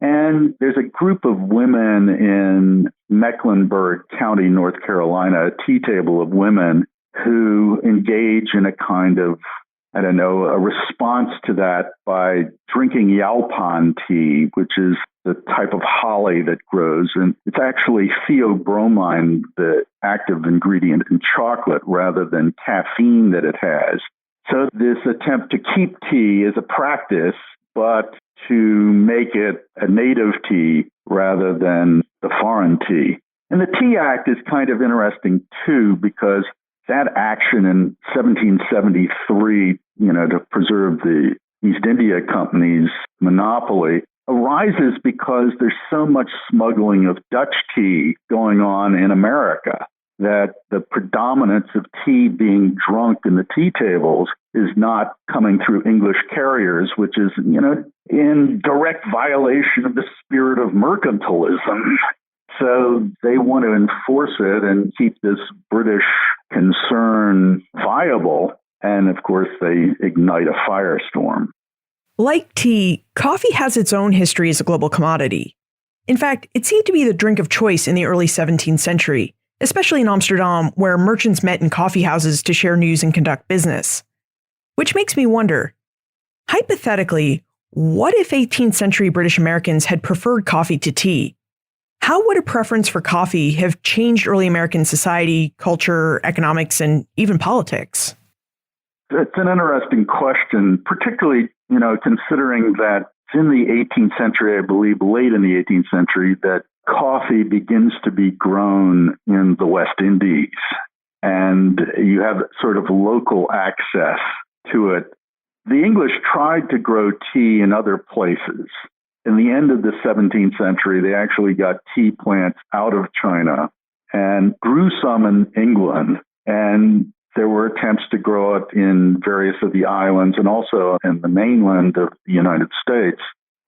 And there's a group of women in Mecklenburg County, North Carolina, a tea table of women who engage in a kind of, a response to that by drinking Yalpan tea, which is the type of holly that grows. And it's actually theobromine, the active ingredient in chocolate, rather than caffeine that it has. So this attempt to keep tea is a practice, but to make it a native tea rather than the foreign tea. And the Tea Act is kind of interesting, too, because that action in 1773, to preserve the East India Company's monopoly, arises because there's so much smuggling of Dutch tea going on in America that the predominance of tea being drunk in the tea tables is not coming through English carriers, which is, in direct violation of the spirit of mercantilism. So they want to enforce it and keep this British concern viable. And of course, they ignite a firestorm. Like tea, coffee has its own history as a global commodity. In fact, it seemed to be the drink of choice in the early 17th century, especially in Amsterdam, where merchants met in coffee houses to share news and conduct business. Which makes me wonder, hypothetically, what if 18th century British Americans had preferred coffee to tea? How would a preference for coffee have changed early American society, culture, economics, and even politics? It's an interesting question, particularly, considering that in the 18th century, I believe late in the 18th century, that coffee begins to be grown in the West Indies. And you have sort of local access to it. The English tried to grow tea in other places. In the end of the 17th century, they actually got tea plants out of China and grew some in England. And there were attempts to grow it in various of the islands and also in the mainland of the United States.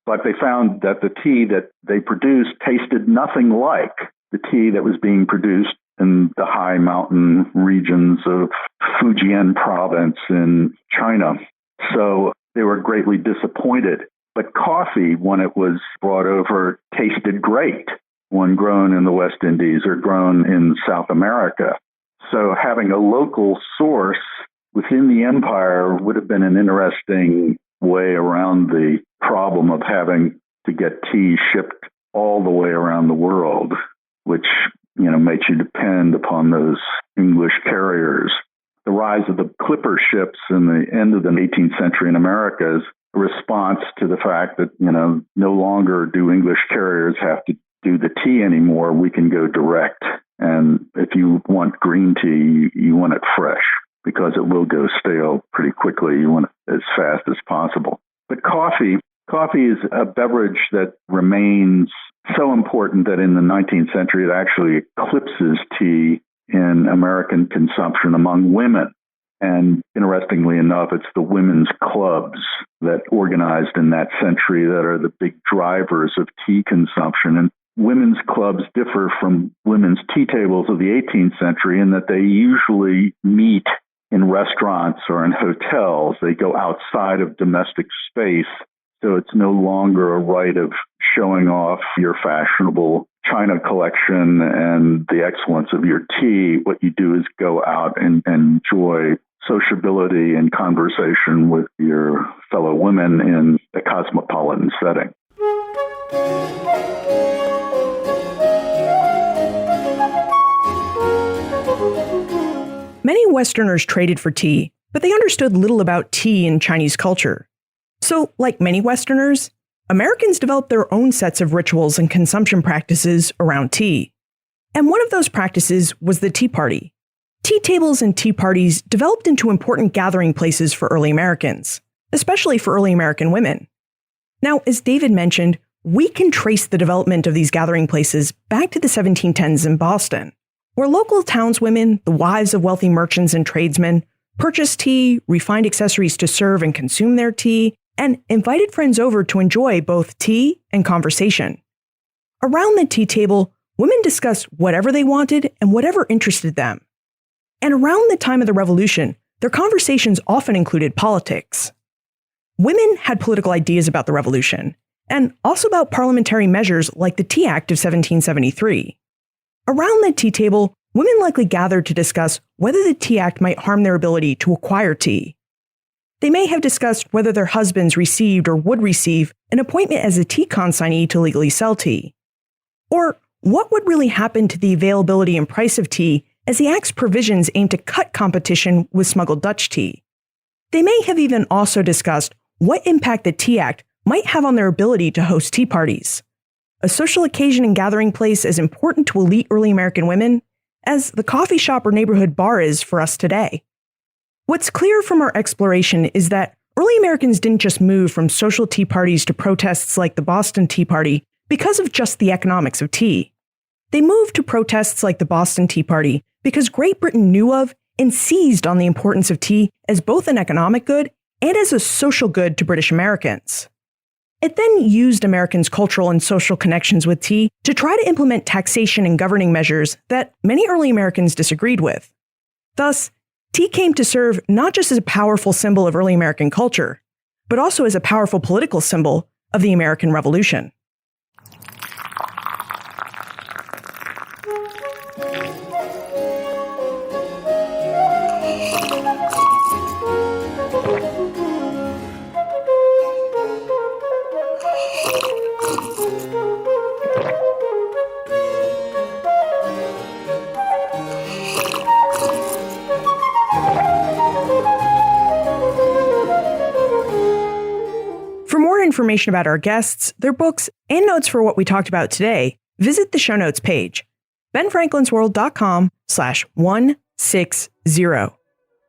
But they found that the tea that they produced tasted nothing like the tea that was being produced in the high mountain regions of Fujian province in China. So they were greatly disappointed. But coffee, when it was brought over, tasted great when grown in the West Indies or grown in South America. So having a local source within the empire would have been an interesting way around the problem of having to get tea shipped all the way around the world, which, makes you depend upon those English carriers. The rise of the clipper ships in the end of the 18th century in America is a response to the fact that, no longer do English carriers have to do the tea anymore. We can go direct. And if you want green tea, you want it fresh because it will go stale pretty quickly. You want it as fast as possible. But coffee is a beverage that remains so important that in the 19th century, it actually eclipses tea in American consumption among women. And interestingly enough, it's the women's clubs that organized in that century that are the big drivers of tea consumption. And women's clubs differ from women's tea tables of the 18th century in that they usually meet in restaurants or in hotels. They go outside of domestic space. So it's no longer a right of showing off your fashionable china collection and the excellence of your tea. What you do is go out and enjoy sociability and conversation with your fellow women in a cosmopolitan setting. Many Westerners traded for tea, but they understood little about tea in Chinese culture. So, like many Westerners, Americans developed their own sets of rituals and consumption practices around tea. And one of those practices was the tea party. Tea tables and tea parties developed into important gathering places for early Americans, especially for early American women. Now, as David mentioned, we can trace the development of these gathering places back to the 1710s in Boston, where local townswomen, the wives of wealthy merchants and tradesmen, purchased tea, refined accessories to serve and consume their tea, and invited friends over to enjoy both tea and conversation. Around the tea table, women discussed whatever they wanted and whatever interested them. And around the time of the Revolution, their conversations often included politics. Women had political ideas about the Revolution, and also about parliamentary measures like the Tea Act of 1773. Around the tea table, women likely gathered to discuss whether the Tea Act might harm their ability to acquire tea. They may have discussed whether their husbands received or would receive an appointment as a tea consignee to legally sell tea. Or what would really happen to the availability and price of tea as the Act's provisions aim to cut competition with smuggled Dutch tea. They may have even also discussed what impact the Tea Act might have on their ability to host tea parties, a social occasion and gathering place as important to elite early American women as the coffee shop or neighborhood bar is for us today. What's clear from our exploration is that early Americans didn't just move from social tea parties to protests like the Boston Tea Party because of just the economics of tea. They moved to protests like the Boston Tea Party because Great Britain knew of and seized on the importance of tea as both an economic good and as a social good to British Americans. It then used Americans' cultural and social connections with tea to try to implement taxation and governing measures that many early Americans disagreed with. Thus, tea came to serve not just as a powerful symbol of early American culture, but also as a powerful political symbol of the American Revolution. For more information about our guests, their books, and notes for what we talked about today, visit the show notes page, benfranklinsworld.com/160.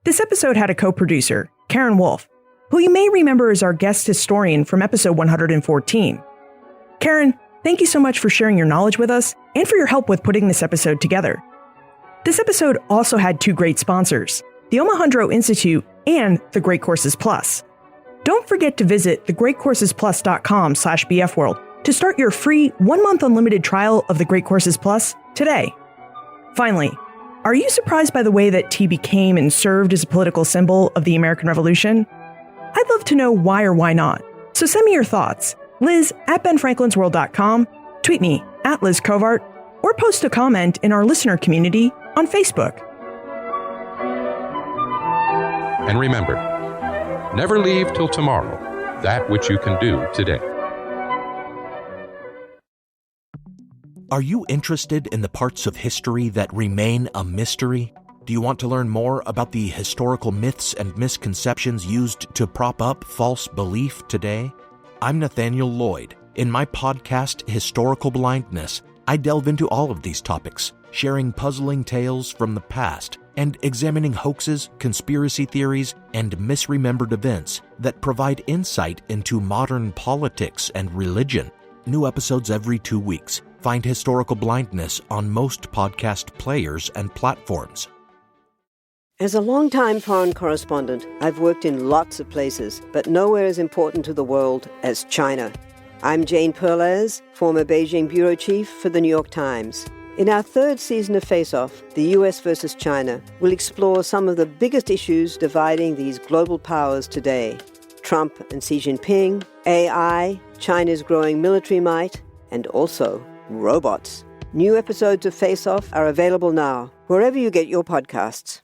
This episode had a co-producer, Karen Wolf, who you may remember as our guest historian from episode 114. Karen, thank you so much for sharing your knowledge with us and for your help with putting this episode together. This episode also had two great sponsors, the Omohundro Institute and the Great Courses Plus. Don't forget to visit thegreatcoursesplus.com/bfworld to start your free 1-month unlimited trial of the Great Courses Plus today. Finally, are you surprised by the way that tea became and served as a political symbol of the American Revolution? I'd love to know why or why not. So send me your thoughts. Liz at benfranklinsworld.com, tweet me at Liz Covart, or post a comment in our listener community on Facebook. And remember, never leave till tomorrow that which you can do today. Are you interested in the parts of history that remain a mystery? Do you want to learn more about the historical myths and misconceptions used to prop up false belief today? I'm Nathaniel Lloyd. In my podcast, Historical Blindness, I delve into all of these topics, sharing puzzling tales from the past and examining hoaxes, conspiracy theories, and misremembered events that provide insight into modern politics and religion. New episodes every 2 weeks. Find Historical Blindness on most podcast players and platforms. As a longtime foreign correspondent, I've worked in lots of places, but nowhere as important to the world as China. I'm Jane Perlez, former Beijing bureau chief for the New York Times. In our third season of Face Off, the US versus China, we'll explore some of the biggest issues dividing these global powers today. Trump and Xi Jinping, AI, China's growing military might, and also robots. New episodes of Face Off are available now, wherever you get your podcasts.